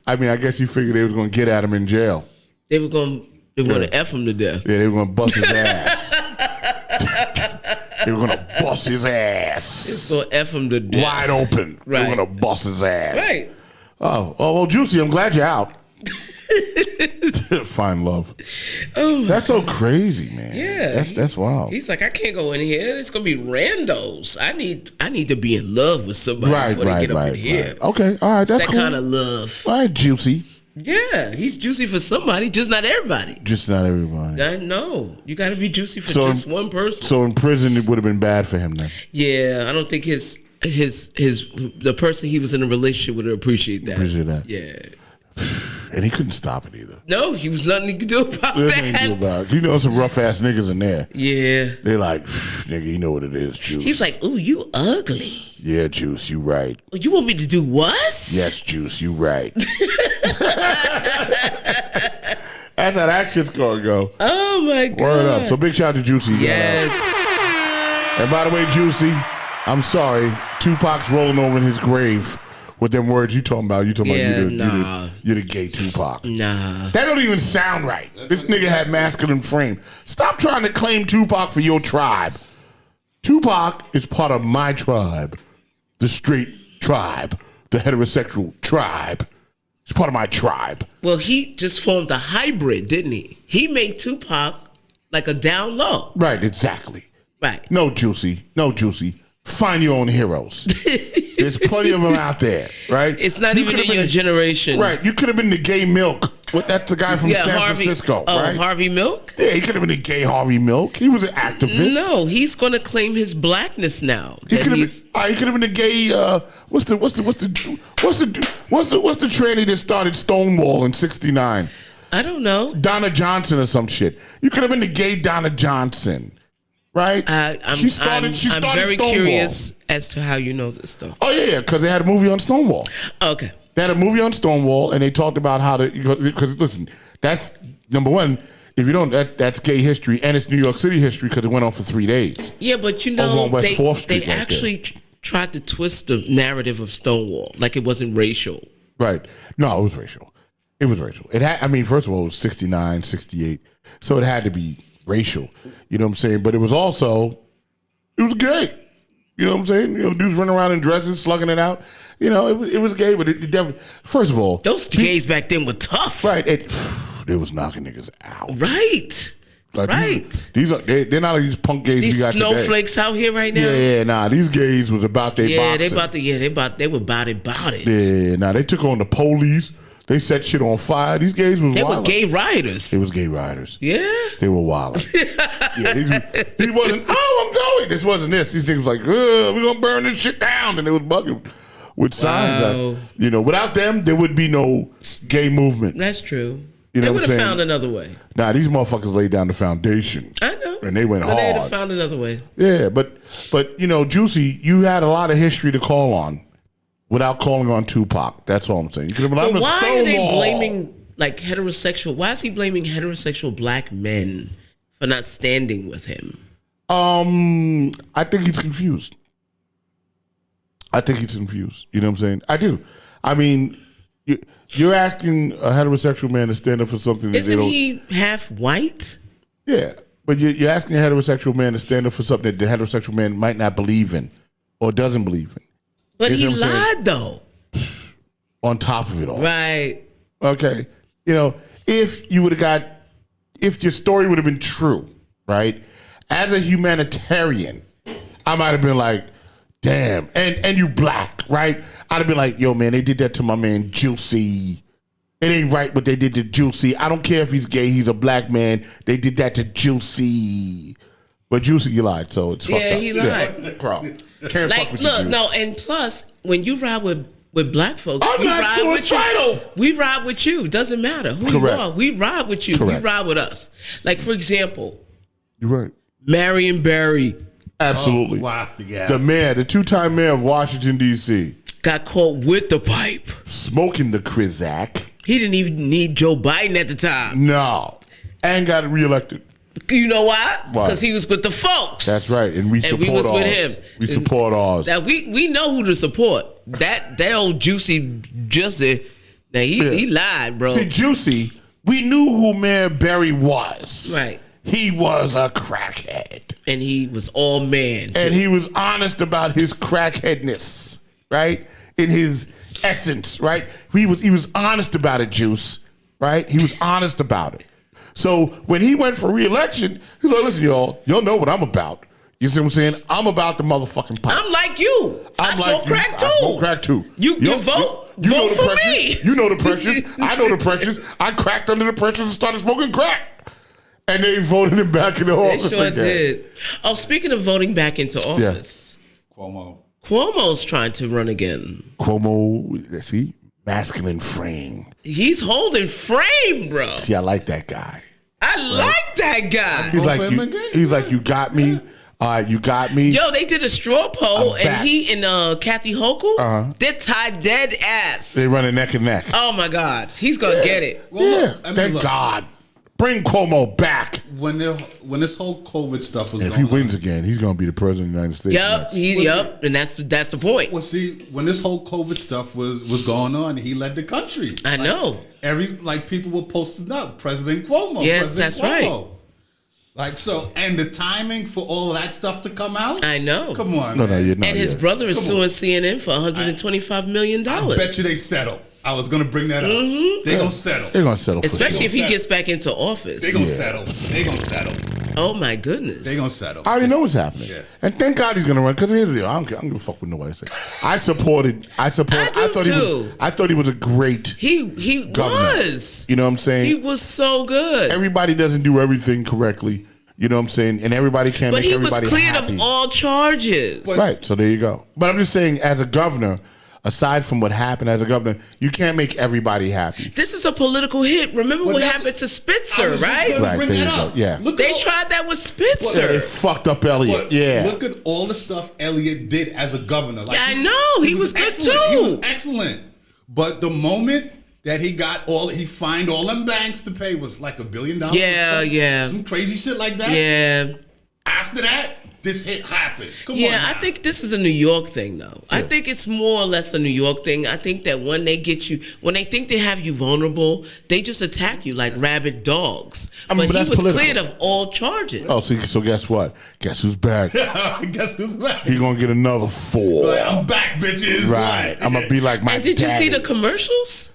I guess he figured they was going to get at him in jail. They were going to F him to death. Yeah, they were going to bust his ass. They were going to bust his ass. They were going to F him to death. Wide open. Right. They were going to bust his ass. Right. Oh, well, Juicy, I'm glad you're out. Find love. That's so crazy, man. Yeah, that's wild. He's like, I can't go in here. It's gonna be randos. I need to be in love with somebody before they get up in here. Right. Okay, all right, that's that cool. kind of love. All right, Juicy. Yeah, he's juicy for somebody, just not everybody. Just not everybody. I know. You got to be juicy for just one person. So in prison, it would have been bad for him then. Yeah, I don't think the person he was in a relationship would appreciate that. Appreciate that. Yeah. And he couldn't stop it either. No, he was nothing he could do about that. You know some rough ass niggas in there. Yeah. They're like, nigga, you know what it is, Juice. He's like, ooh, you ugly. Yeah, Juice, you right. You want me to do what? Yes, Juice, you right. That's how that shit's gonna go. Oh my God. Word up. So big shout out to Juicy. Yes. And by the way, Juicy, I'm sorry. Tupac's rolling over in his grave with them words you talking about. You're the gay Tupac. Nah. That don't even sound right. This nigga had masculine frame. Stop trying to claim Tupac for your tribe. Tupac is part of my tribe. The straight tribe. The heterosexual tribe. It's part of my tribe. Well, he just formed a hybrid, didn't he? He made Tupac like a down low. Right, exactly. Right. No, Juicy. Find your own heroes. There's plenty of them out there, right? It's not even in your generation. Right. You could have been the gay Milk. That's the guy from San Francisco, right? Harvey Milk? Yeah, he could have been the gay Harvey Milk. He was an activist. No, he's going to claim his blackness now. He could have been the gay. What's the tranny that started Stonewall in '69? I don't know. Donna Johnson or some shit. You could have been the gay Donna Johnson, right? She started I'm very Stonewall. Curious as to how you know this stuff. Oh yeah, because they had a movie on Stonewall. Okay. They had a movie on Stonewall, and they talked about how to. Because listen, that's number one. If you don't, that's gay history, and it's New York City history because it went on for 3 days. Yeah, but you know, over on West 4th Street, they actually tried to twist the narrative of Stonewall like it wasn't racial. Right? No, it was racial. It was racial. It had. I mean, first of all, it was 69, 68, so it had to be racial. You know what I'm saying? But it was also, it was gay. You know what I'm saying? You know, dudes running around in dresses, slugging it out. You know, it was gay, but it definitely. First of all, those gays back then were tough. Right? They was knocking niggas out. Right. Like right. They're not like these punk gays these we got today. These snowflakes out here right now. Yeah, nah. These gays was about their boxing. They were about it. Yeah, nah. They took on the police. They set shit on fire. These gays was wild. They were gay rioters. They was gay rioters. Yeah. They were wild. Yeah, these wasn't, I'm going. This wasn't this. These things was like, we're going to burn this shit down. And they was bugging with signs. Wow. You know, without them, there would be no gay movement. That's true. You know they what I'm would saying? have found another way. Nah, these motherfuckers laid down the foundation. I know. And they went hard. They'd have found another way. Yeah, but you know, Juicy, you had a lot of history to call on without calling on Tupac. That's all I'm saying. You could have been, I'm a why Stonewall. are they blaming like heterosexual? Why is he blaming heterosexual black men for not standing with him? I think he's confused. You know what I'm saying? I do. I mean, you're asking a heterosexual man to stand up for something that Isn't he half white? Yeah, but you're asking a heterosexual man to stand up for something that the heterosexual man might not believe in or doesn't believe in. But he lied, though. On top of it all. Right. Okay. You know, if your story would have been true, right? As a humanitarian, I might have been like, damn. And you black, right? I'd have been like, yo, man, they did that to my man Juicy. It ain't right what they did to Juicy. I don't care if he's gay, he's a black man. They did that to Juicy. But Juicy, you lied, so it's fucked up. Yeah, he lied. Yeah, bro. Can't like, fuck with look, you. no, and plus, when you ride with black folks, I'm not suicidal. We ride with you. Doesn't matter who Correct. you are. We ride with you. Correct. We ride with us. Like, for example, You're right. Marion Barry. Absolutely. Wow. Yeah. The mayor, the 2-time mayor of Washington, D.C. got caught with the pipe. Smoking the Krizak. He didn't even need Joe Biden at the time. No. And got reelected. You know why? Why? Because he was with the folks. That's right. And we support was ours. with him. We support ours. That we know who to support. That old Juicy Juicy. Now he lied, bro. See, Juicy, we knew who Mayor Barry was. Right. He was a crackhead. And he was all man. And he was honest about his crackheadness, right? In his essence, right? He was honest about it, Juice, right? He was honest about it. So when he went for re-election, he's like, listen, y'all know what I'm about. You see what I'm saying? I'm about the motherfucking pipe. I'm like you. I smoke crack too. I smoke crack too. You vote. You know vote the for pressures. me. You know the pressures. I know the pressures. I cracked under the pressures and started smoking crack. And they voted him back into They office. sure again. did. Oh, speaking of voting back into office, Cuomo's trying to run again. Cuomo, see, masculine frame. He's holding frame, bro. See, I like that guy. I like that guy. He's like, you got me. You got me. Yo, they did a straw poll, I'm and back. he and Kathy Hochul, they're tied dead ass. They running neck and neck. Oh my God, he's gonna get it. Yeah, thank God. Bring Cuomo back. When this whole COVID stuff was And if going he wins again, he's going to be the president of the United States. Yep, and that's the point. Well, see, when this whole COVID stuff was going on, he led the country. I know. People were posting up, President Cuomo. Yes, President that's Cuomo. right. And the timing for all of that stuff to come out. I know. Come on, No, man. you're not. And his brother is suing CNN for $125 million. I bet you they settle. I was going to bring that up. They're going to settle. They're going to settle for sure. Especially if he gets back into office. They're going to settle. They're going to settle. Oh, my goodness. They're going to settle. I already know what's happening. Yeah. And thank God he's going to run, because here's the deal. I don't give a fuck what nobody says. I thought he was a great He governor. was. You know what I'm saying? He was so good. Everybody doesn't do everything correctly. You know what I'm saying? And everybody can't But make he was everybody cleared happy. of all charges. Right. So there you go. But I'm just saying, as a governor, aside from what happened as a governor, you can't make everybody happy. This is a political hit. Remember what happened to Spitzer, right? Right, there you go. Yeah. They tried that with Spitzer. Yeah, they fucked up Elliott. Yeah. Look at all the stuff Elliott did as a governor. Yeah, I know. He was good excellent. too. He was excellent. But the moment that he fined all them banks to pay was like $1 billion. Yeah. Some crazy shit like that. Yeah. After that, this hit happened. Come on. Yeah, now. I think this is a New York thing, though. I think it's more or less a New York thing. I think that when they get you, when they think they have you vulnerable, they just attack you like rabid dogs. I mean, but but he that's was political. cleared of all charges. Oh, so guess what? Guess who's back? Guess who's back? He gonna get another 4. Like, I'm back, bitches. Right. I'm gonna be like my And did you see daddy. the commercials?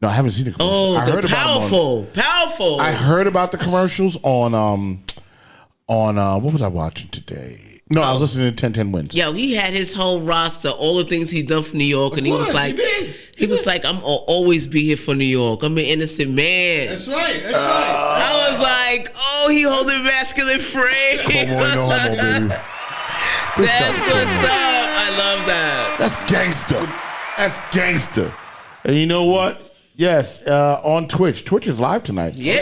No, I haven't seen the commercials. Oh, I heard the about them on- powerful. I heard about the commercials on what was I watching today? No, I was listening to 1010 Wins. Yo, he had his whole roster, all the things he done for New York, and he was like, he was like, I'm always be here for New York. I'm an innocent man. That's right. I was like, oh, he holding masculine frame. Come on, no homo, baby. That's what's up. I love that. That's gangster. That's gangster. And you know what? Yes, on Twitch. Twitch is live tonight. Yeah.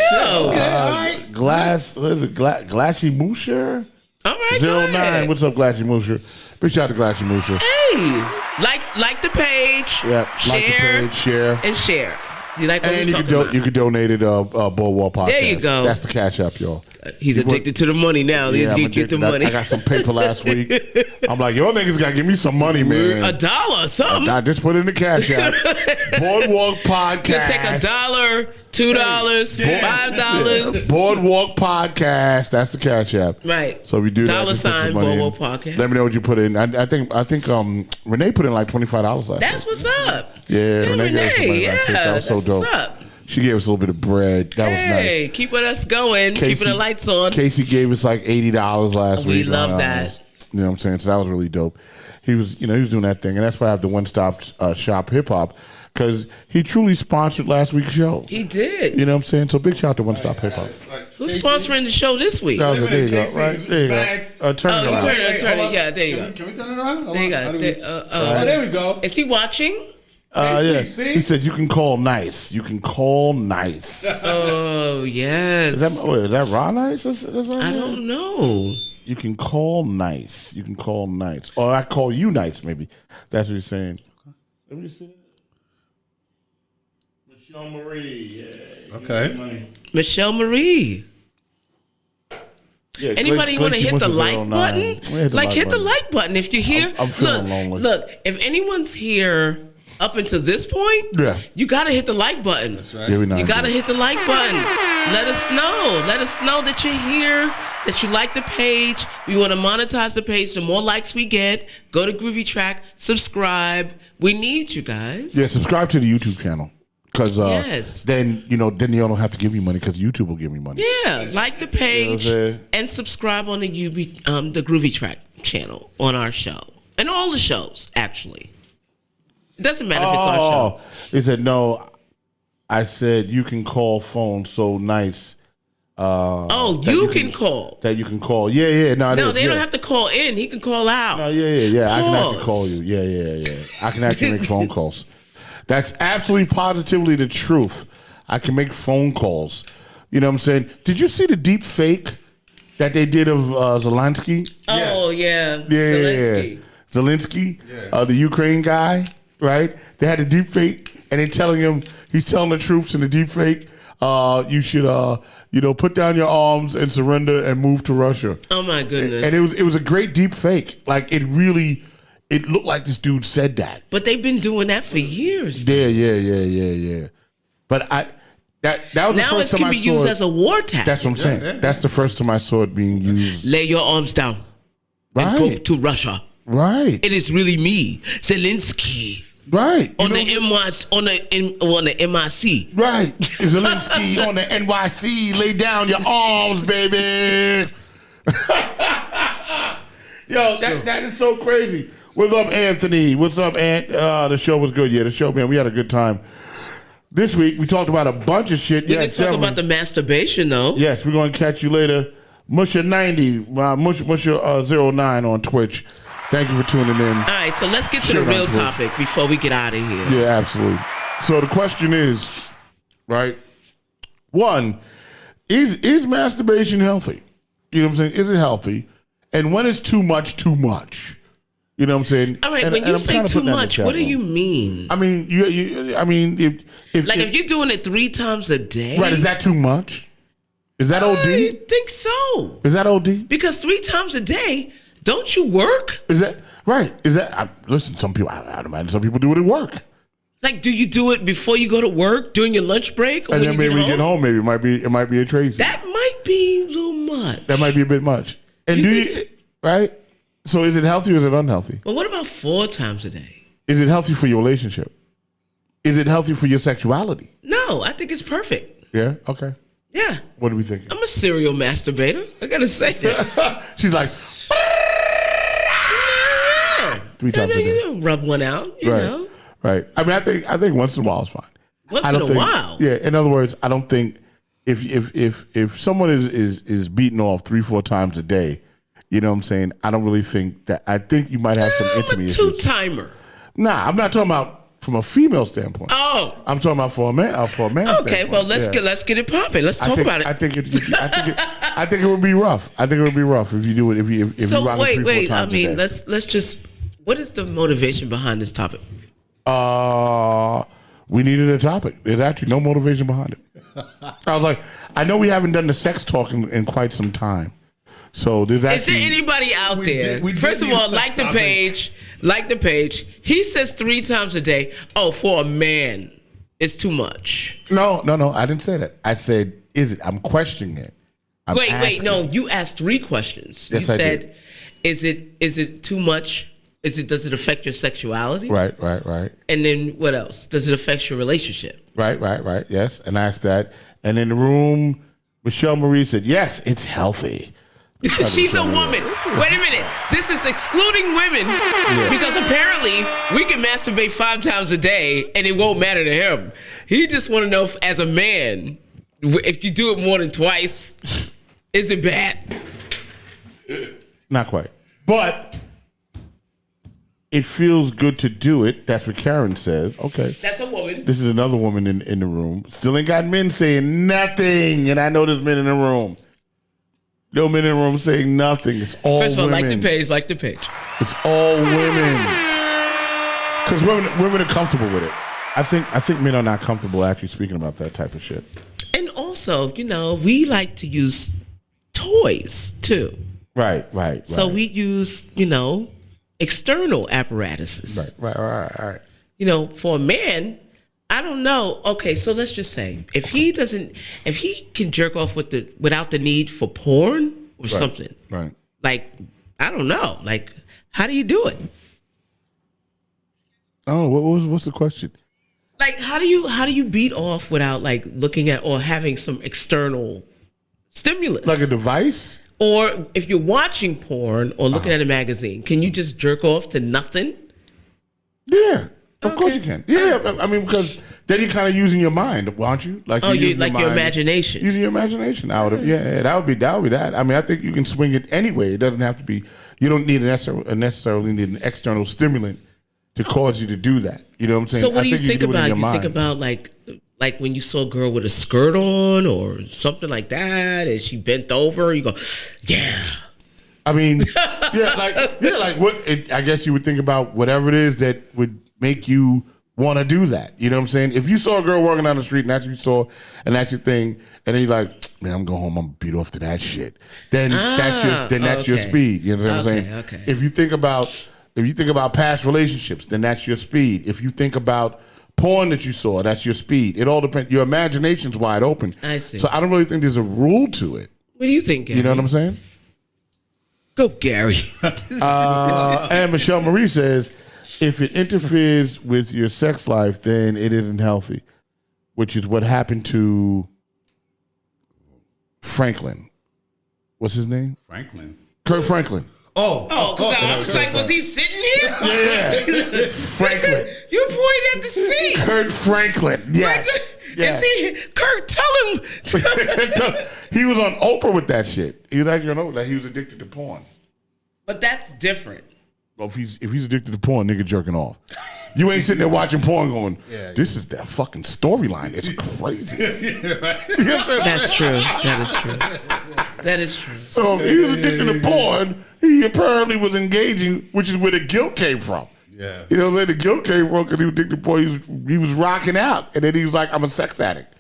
Glassy Moosher? All right, go 09. ahead. What's up, Glassy Moosher? Big shout out to Glassy Moosher. Hey, like the page. Yeah, like the page, share. And share. You like what And we're you talking about? can donate it Boardwalk Podcast. There you go. That's the Cash App, y'all. He's addicted to the money now. He's I'm gonna get the addicted. money. I got some paper last week. I'm like, y'all niggas gotta give me some money, man. $1 or something. I just put it in the Cash App. Boardwalk Podcast. You take $1, $2, $5. Boardwalk Podcast. That's the Cash App. Right. So we do that. $, Just put some money Boardwalk in. Podcast. Let me know what you put in. I think Renee put in like $25 last That's what's up. week. Yeah, Renee gave us some money last week. That was so that's dope. what's up. She gave us a little bit of bread. That was Hey, nice. keeping us going, keeping the lights on. Casey gave us like $80 last We week. love on, that. You know what I'm saying? So that was really dope. He was doing that thing, and that's why I have the one-stop shop hip hop, because he truly sponsored last week's show. He did. You know what I'm saying? So big shout out to One Stop Hip Hop. Who's sponsoring the show this week? That was it. There you go. Right there you go. Turn it around. Turn it. Yeah, there you go. Can we turn it around? There you go. There we go. Is he watching? Yeah. see? He said you can call nice. You can call nice. Oh yes. Is that raw nice? I don't know. You can call nice. You can call nice. Or I call you nice, maybe. That's what he's saying. Let me see that. Michelle Marie. Yeah. Okay. Michelle Marie. Yeah, Anybody want to hit the like button? Hit the like button if you're here. I'm feeling lonely. Look, if anyone's here up until this point, you gotta hit the like button. That's right. Yeah, You gotta hit the like button. Let us know. Let us know that you're here, that you like the page. We want to monetize the page. The more likes we get, go to Groovy Track, subscribe. We need you guys. Yeah, subscribe to the YouTube channel. Because Yes. then y'all don't have to give me money, because YouTube will give me money. Yeah, like the page You know what I'm saying? and subscribe on the the Groovy Track channel on our show and all the shows. Actually, it doesn't matter if it's our show. He said no. I said you can call phone so nice. You can call. That you can call. Yeah. No, They don't have to call in. He can call out. No, yeah. I can actually Pause. call you. Yeah. I can actually make phone calls. That's absolutely positively the truth. I can make phone calls. You know what I'm saying? Did you see the deep fake that they did of Zelensky? Oh, yeah. Zelensky, the Ukraine guy, right? They had a deep fake, and he's telling the troops in the deep fake, You should, put down your arms and surrender and move to Russia. Oh my goodness! And it was a great deep fake. Like it looked like this dude said that. But they've been doing that for years. Yeah. But that was the first time I saw it. Now it can be used as a war tactic. That's what I'm saying. Yeah. That's the first time I saw it being used. Lay your arms down and go to Russia. Right. It is really me, Zelensky. Right. On the MIC. Right. Zelensky on the NYC. Lay down your arms, baby. Yo, that is so crazy. What's up, Anthony? What's up, Ant? The show was good. Yeah, the show, man. We had a good time. This week, we talked about a bunch of shit. We didn't talk about the masturbation, though. Yes, we're going to catch you later. Musha90, Musha09 on Twitch. Thank you for tuning in. All right, so let's get to the real topic before we get out of here. Yeah, absolutely. So the question is, right, one, is masturbation healthy? You know what I'm saying? Is it healthy? And when is too much too much? You know what I'm saying? All right, when you say too much, what do you mean? I mean, if you're doing it 3 times a day, right? Is that too much? Is that OD? I think so. Is that OD? Because 3 times a day, don't you work? Is that right? Is that listen? Some people, I imagine some people do it at work. Like, do you do it before you go to work, during your lunch break, or and when then maybe when you get home? Maybe it might be a Tracy. That might be a little much. That might be a bit much. And right? So is it healthy or is it unhealthy? But what about 4 times a day? Is it healthy for your relationship? Is it healthy for your sexuality? No, I think it's perfect. Yeah? Okay. Yeah. What do we think? I'm a serial masturbator. I gotta say that. She's like, 3 times a day. You know, rub one out, you know. Right. I mean, I think once in a while is fine. Once in a while? Yeah. In other words, I don't think if someone is beating off 3-4 times a day, you know what I'm saying? I don't really think that. I think you might have some intimate issues. I'm a 2-timer. Nah, I'm not talking about from a female standpoint. Oh, I'm talking about for a man. Okay, well let's get it popping. Let's talk about it. I think it would be rough. I think it would be rough if you do it if you rock it 3-4 times a day. let's just. What is the motivation behind this topic? We needed a topic. There's actually no motivation behind it. I was like, I know we haven't done the sex talk in quite some time. So there's actually. Is there anybody out there? First of all, like the page. Like the page. He says 3 times a day. Oh, for a man, it's too much. No. I didn't say that. I said, is it? I'm questioning it. Wait. No, you asked 3 questions. Yes, you I said, did. Is it too much? Does it affect your sexuality? Right. And then what else? Does it affect your relationship? Right. Yes, and I asked that. And in the room, Michelle Marie said, yes, it's healthy. She's a woman. Wait a minute. This is excluding women because apparently we can masturbate 5 times a day and it won't matter to him. He just want to know if, as a man, if you do it more than twice, is it bad? Not quite. But it feels good to do it. That's what Karen says. Okay. That's a woman. This is another woman in the room. Still ain't got men saying nothing. And I know there's men in the room. No men in the room saying nothing. It's all women. First of all, like the page. It's all women. Because women are comfortable with it. I think men are not comfortable actually speaking about that type of shit. And also, we like to use toys too. Right. So we use, external apparatuses. Right. For a man, I don't know. Okay, so let's just say if he can jerk off without the need for porn or something. Right. Like, I don't know. Like, how do you do it? Oh, what's the question? Like, how do you beat off without like looking at or having some external stimulus? Like a device? Or if you're watching porn or looking at a magazine, can you just jerk off to nothing? Yeah. Of course you can. Yeah, I mean, because then you're kind of using your mind, aren't you? Like your imagination. Using your imagination out of that would be that. I mean, I think you can swing it anyway. It doesn't have to be. You don't need necessarily need an external stimulant to cause you to do that. You know what I'm saying? So what do you think about? You think about like when you saw a girl with a skirt on or something like that, and she bent over, you go, yeah. I mean, like what? I guess you would think about whatever it is that would make you want to do that. You know what I'm saying? If you saw a girl walking down the street and that's what you saw and that's your thing, and then you're like, man, I'm going home, I'm beat off to that shit. Then that's your speed. You know what I'm saying? Okay. If you think about past relationships, then that's your speed. If you think about porn that you saw, that's your speed. It all depends. Your imagination's wide open. I see. So I don't really think there's a rule to it. What do you think, Gary? You know what I'm saying? Go, Gary. And Michelle Marie says, if it interferes with your sex life, then it isn't healthy, which is what happened to Franklin. What's his name? Franklin. Kurt Franklin. Because I was like, was he sitting here? Yeah. Franklin. You pointed at the seat. Kurt Franklin. Yes. Yes. Is he, Kurt, tell him. He was on Oprah with that shit. He was actually on Oprah. Like, he was addicted to porn. But that's different. Well, if he's addicted to porn, nigga jerking off. You ain't sitting there watching porn going, this is that fucking storyline. It's crazy. That's true. That is true. That is true. So if he was addicted to porn, he apparently was engaging, which is where the guilt came from. Yeah. You know what I'm saying? The guilt came from because he was addicted to porn. He was rocking out. And then he was like, I'm a sex addict.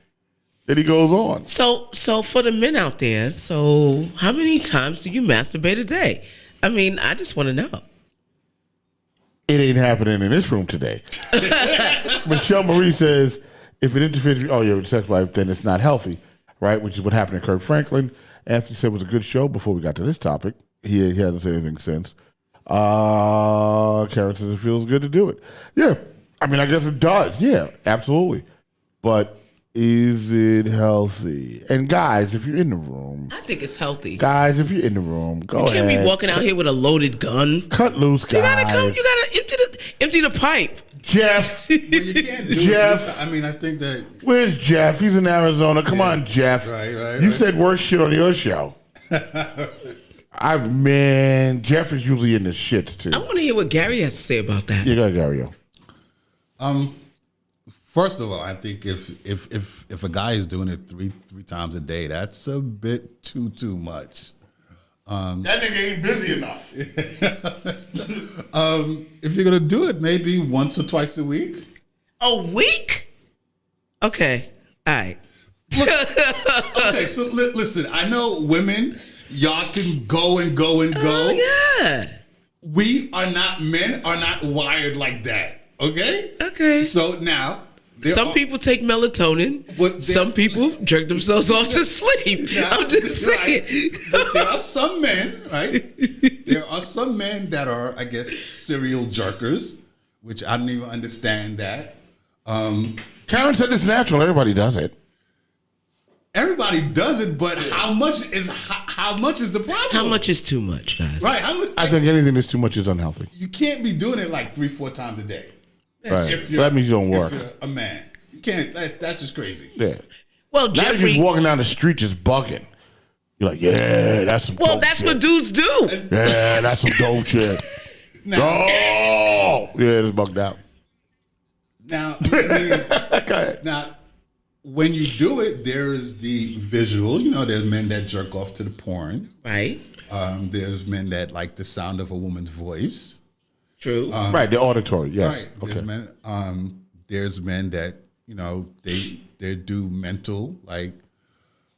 Then he goes on. So for the men out there, so how many times do you masturbate a day? I mean, I just want to know. It ain't happening in this room today. Michelle Marie says, if it interferes with your sex life, then it's not healthy, right? Which is what happened to Kurt Franklin. Anthony said it was a good show before we got to this topic. He hasn't said anything since. Karen says it feels good to do it. Yeah, I mean, I guess it does. Yeah, absolutely. But is it healthy? And guys, if you're in the room, I think it's healthy. Guys, if you're in the room, go ahead. You can't be walking out here with a loaded gun. Cut loose, guys. You gotta empty the pipe. Jeff. Well, you can't do Jeff. it. I mean, I think that. Where's Jeff? He's in Arizona. Come on, Jeff. Right. You said worse shit on your show. Jeff is usually in the shits too. I want to hear what Gary has to say about that. You got Gary. First of all, I think if a guy is doing it three times a day, that's a bit too much. That nigga ain't busy enough. If you're gonna do it, maybe once or twice a week. A week? Okay. All right. Okay, so listen. I know women, y'all can go and go and go. Oh, yeah. We are not, men are not wired like that. Okay. Okay. So now. Some people take melatonin. Some people jerk themselves off to sleep. I'm just saying. Right. But there are some men, right? There are some men that are, I guess, serial jerkers, which I don't even understand that. Karen said it's natural. Everybody does it. Everybody does it, but how much is the problem? How much is too much, guys? Right. I think anything that's too much is unhealthy. You can't be doing it like 3-4 times a day. Right. That means you don't work. If you're a man, you can't. That's just crazy. Yeah. Well, now Jeffrey, you're just walking down the street just bugging. You're like, yeah, that's some dope that's shit. what dudes do. Yeah, that's some dope shit. Yeah, it's bugged out. Now, now, when you do it, there's the visual. You know, there's men that jerk off to the porn. Right. There's men that like the sound of a woman's voice. True. Right, the auditory, yes. Right. Okay. There's men that, you know, they do mental, like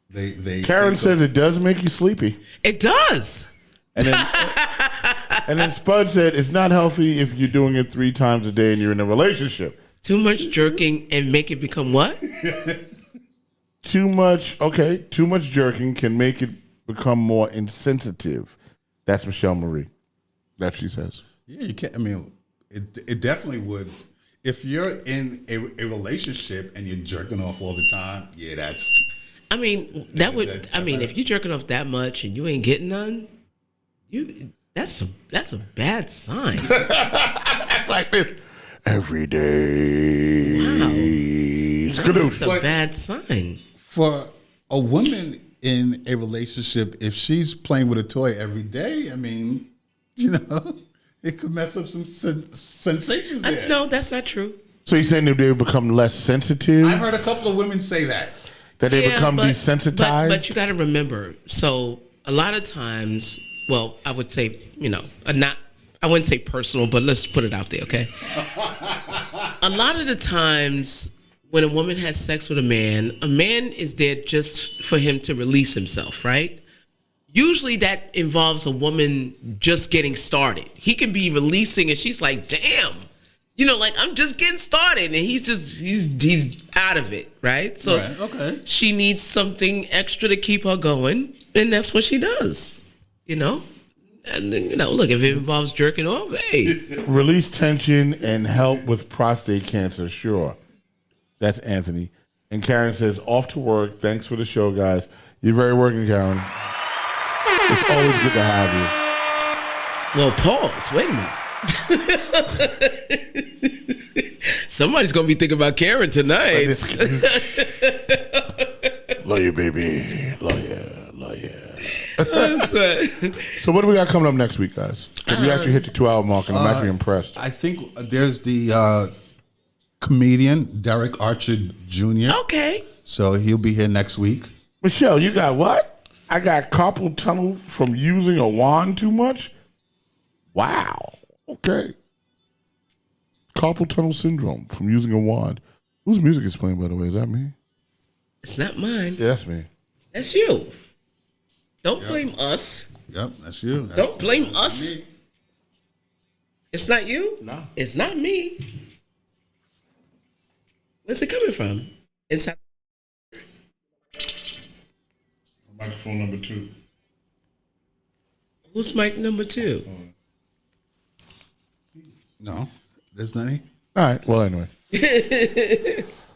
they Karen says it does make you sleepy. It does. And then Spud said it's not healthy if you're doing it 3 times a day and you're in a relationship. Too much jerking and make it become what? Too much jerking can make it become more insensitive. That's Michelle Marie. That she says. Yeah, you can't. I mean, it definitely would. If you're in a relationship and you're jerking off all the time, yeah, that's. I mean, if you're jerking off that much and you ain't getting none, that's a bad sign. That's like this every day. Wow, that's a bad sign. For a woman in a relationship, if she's playing with a toy every day, I mean, you know. It could mess up some sensations there. No, that's not true. So you're saying that they become less sensitive? I've heard a couple of women say that. That they become desensitized? But you got to remember, so a lot of times, well, I would say, you know, not I wouldn't say personal, but let's put it out there, okay? A lot of the times when a woman has sex with a man is there just for him to release himself, right? Usually that involves a woman just getting started. He can be releasing and she's like, damn, like I'm just getting started. And he's out of it, right? So Right, okay. she needs something extra to keep her going. And that's what she does, And then, look, if it involves jerking off, hey. Release tension and help with prostate cancer, sure. That's Anthony. And Karen says, off to work. Thanks for the show, guys. You're very working, Karen. It's always good to have you. Well, pause. Wait a minute. Somebody's going to be thinking about Karen tonight. Lawyer, baby. Lawyer. So what do we got coming up next week, guys? We actually hit the 2-hour mark, and I'm actually impressed. I think there's the comedian Derek Archer Jr. Okay. So he'll be here next week. Michelle, you got what? I got carpal tunnel from using a wand too much? Wow. Okay. Carpal tunnel syndrome from using a wand. Whose music is playing, by the way? Is that me? It's not mine. Yeah, that's me. That's you. Don't blame us. Yep, that's you. Don't blame us. Me. It's not you? No. It's not me. Where's it coming from? Inside. Microphone number 2. Who's mic number 2? No, there's nothing. All right. Well, anyway.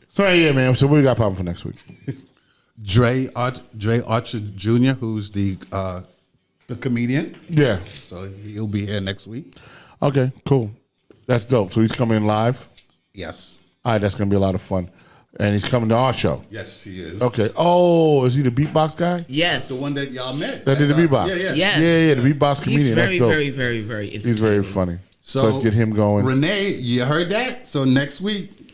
So, yeah, man. So, what do we got popping for next week? Dre Archer Jr., who's the comedian. Yeah. So he'll be here next week. Okay, cool. That's dope. So, he's coming in live? Yes. All right, that's going to be a lot of fun. And he's coming to our show. Yes, he is. Okay. Oh, is he the beatbox guy? Yes. The one that y'all met. That did the beatbox? Yeah. Yes. Yeah, the beatbox comedian. He's very, that's dope. very, very, very He's very funny. So let's get him going. Renee, you heard that? So next week.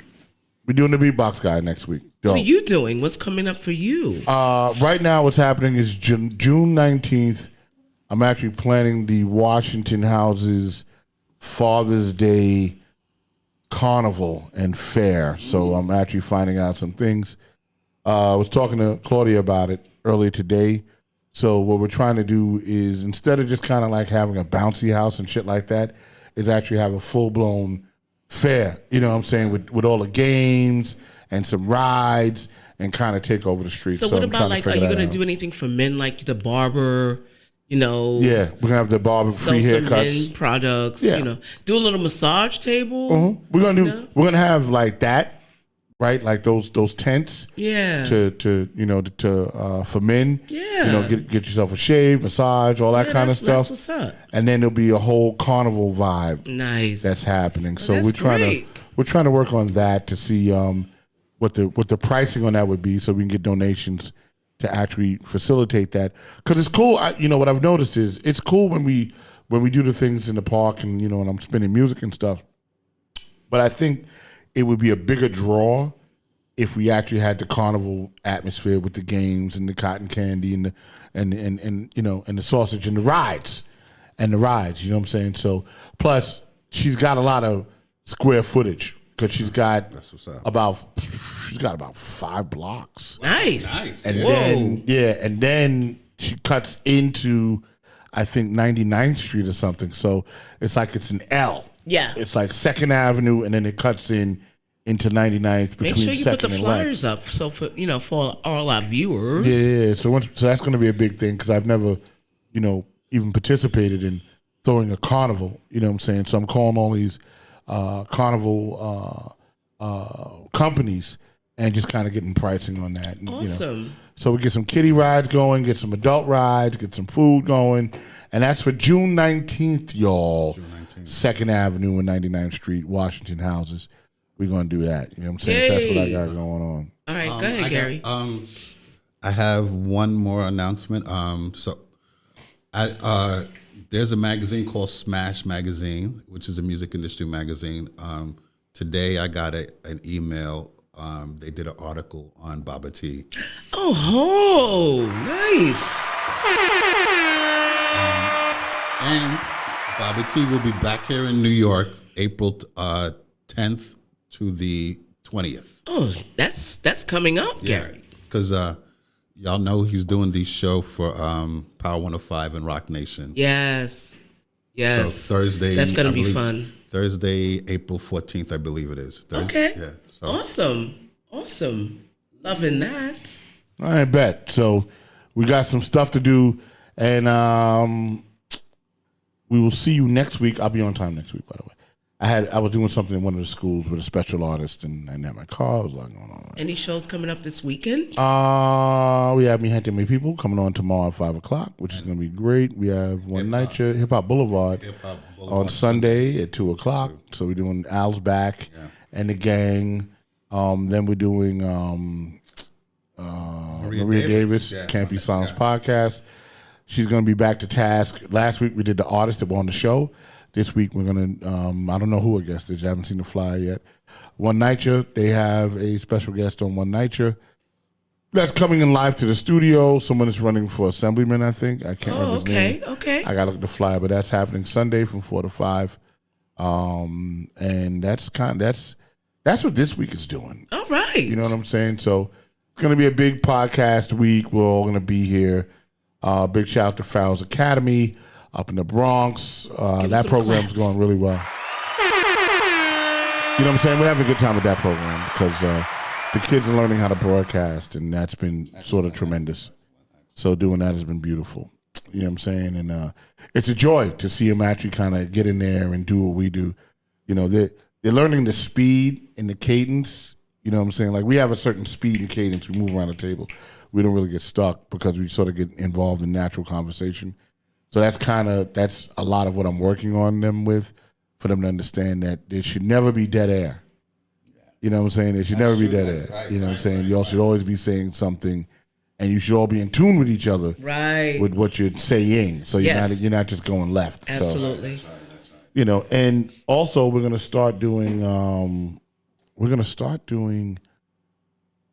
We're doing the beatbox guy next week. Dope. What are you doing? What's coming up for you? Right now, what's happening is June 19th, I'm actually planning the Washington Houses Father's Day Carnival and Fair. So I'm actually finding out some things. I was talking to Claudia about it earlier today. So what we're trying to do is, instead of just kind of like having a bouncy house and shit like that, is actually have a full-blown fair, you know what I'm saying, with all the games and some rides and kind of take over the streets. So what I'm about, trying like, to are you figure going that to out. do anything for men, like the barber, Yeah, we're going to have the barber free sell some haircuts. men products, Yeah. do a little massage table? We're gonna have like that, right? Like those tents. Yeah. For men. Yeah. Get yourself a shave, massage, all that kind of stuff. That's what's up. And then there'll be a whole carnival vibe. Nice. That's happening. So that's we're trying to work on that to see what the pricing on that would be, so we can get donations to actually facilitate that. Because it's cool. What I've noticed is it's cool when we do the things in the park and and I'm spinning music and stuff. But I think it would be a bigger draw if we actually had the carnival atmosphere with the games and the cotton candy and the sausage and the rides. You know what I'm saying? So plus she's got a lot of square footage because she's got about 5 blocks. Nice. And then she cuts into, I think, 99th Street or something. So it's like it's an L. Yeah. It's like 2nd Avenue, and then it cuts into 99th between 2nd and Lex. Make sure you put the flyers up so for all our viewers. Yeah. So that's going to be a big thing because I've never, even participated in throwing a carnival. You know what I'm saying? So I'm calling all these carnival companies and just kind of getting pricing on that. And, Awesome. So we get some kiddie rides going, get some adult rides, get some food going. And that's for June 19th, y'all. 2nd Avenue and 99th Street, Washington Houses. We're going to do that. You know what I'm saying? So that's what I got going on. All right, go ahead, Gary. I have one more announcement. There's a magazine called Smash Magazine, which is a music industry magazine. Today I got an email. They did an article on Baba T. Oh, nice. And Bobby T will be back here in New York, April 10th to the 20th. Oh, that's coming up, Gary. Because y'all know he's doing the show for Power 105 and Rock Nation. Yes. So Thursday. That's going to be fun. Thursday, April 14th, I believe it is. Thursday, Okay. Yeah. So. Awesome. Loving that. All right, bet. So we got some stuff to do, and we will see you next week. I'll be on time next week, by the way. I was doing something in one of the schools with a special artist, and I had my car. I was like, oh. Any shows coming up this weekend? We have Me Hunting Me People coming on tomorrow at 5 o'clock, which is going to be great. We have One Night Show, Hip Hop Boulevard on Sunday at 2 o'clock. So we're doing Al's Back and the Gang. Then we're doing Maria Davis, Can't Be Silence podcast. She's going to be back to task. Last week we did the artist that were on the show. This week we're going to, I don't know who a guest is. I haven't seen the flyer yet. One Nighter, they have a special guest on One Nighter. That's coming in live to the studio. Someone is running for assemblyman, I think. I can't remember his name. Okay. I got to look at the flyer, but that's happening Sunday from 4 to 5. And that's what this week is doing. All right. You know what I'm saying? So it's going to be a big podcast week. We're all going to be here. Big shout out to Farrell's Academy up in the Bronx. That program's going really well. You know what I'm saying? We're having a good time with that program because the kids are learning how to broadcast, and that's been sort of tremendous. So doing that has been beautiful. You know what I'm saying? And it's a joy to see them actually kind of get in there and do what we do. You know, they're learning the speed and the cadence. You know what I'm saying? Like we have a certain speed and cadence. We move around the table. We don't really get stuck because we sort of get involved in natural conversation. So that's a lot of what I'm working on them with, for them to understand that there should never be dead air. You know what I'm saying? There should never be dead air. Right, you know what I'm saying? Y'all should always be saying something, and you should all be in tune with each other. Right. With what you're saying. So you're not just going left. Absolutely. So, you know, and also we're gonna start doing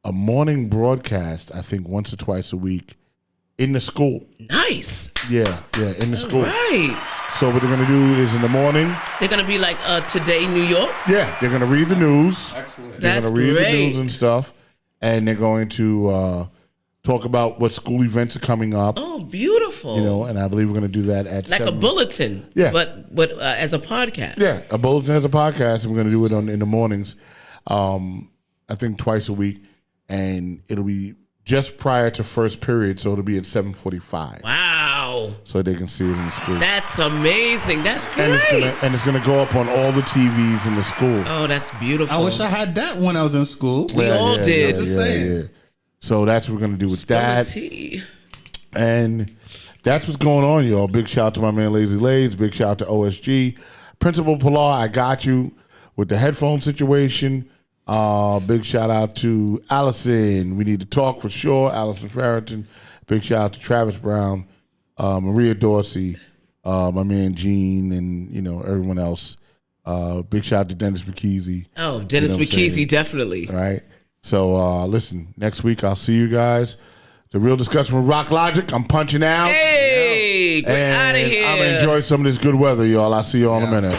a morning broadcast, I think once or twice a week in the school. Nice. Yeah, in the school. Right. So what they're going to do is in the morning. They're going to be like Today New York? Yeah, they're going to read the news. Excellent. They're going to read the news and stuff. And they're going to talk about what school events are coming up. Oh, beautiful. You know, and I believe we're going to do that at like 7. a bulletin. Yeah. But as a podcast. Yeah, a bulletin as a podcast. And we're going to do it in the mornings. I think twice a week. And it'll be just prior to first period, so it'll be at 7:45. Wow. So they can see it in the school. That's amazing. That's great. And it's gonna go up on all the TVs in the school. Oh, that's beautiful. I wish I had that when I was in school. We all did. Just saying. Yeah. So that's what we're gonna do with that. Tea. And that's what's going on, y'all. Big shout out to my man Lazy Lays. Big shout out to OSG. Principal Pilar, I got you with the headphone situation. Big shout out to Allison. We need to talk for sure. Allison Farrington. Big shout out to Travis Brown, Maria Dorsey, my man Gene, and everyone else. Big shout out to Dennis McKeezy. Oh, Dennis McKeezy, definitely. Right. So listen, next week I'll see you guys. The Real Discussion with Rock Logic. I'm punching out. Hey, get out of here. I'm gonna enjoy some of this good weather, y'all. I'll see you all in a minute.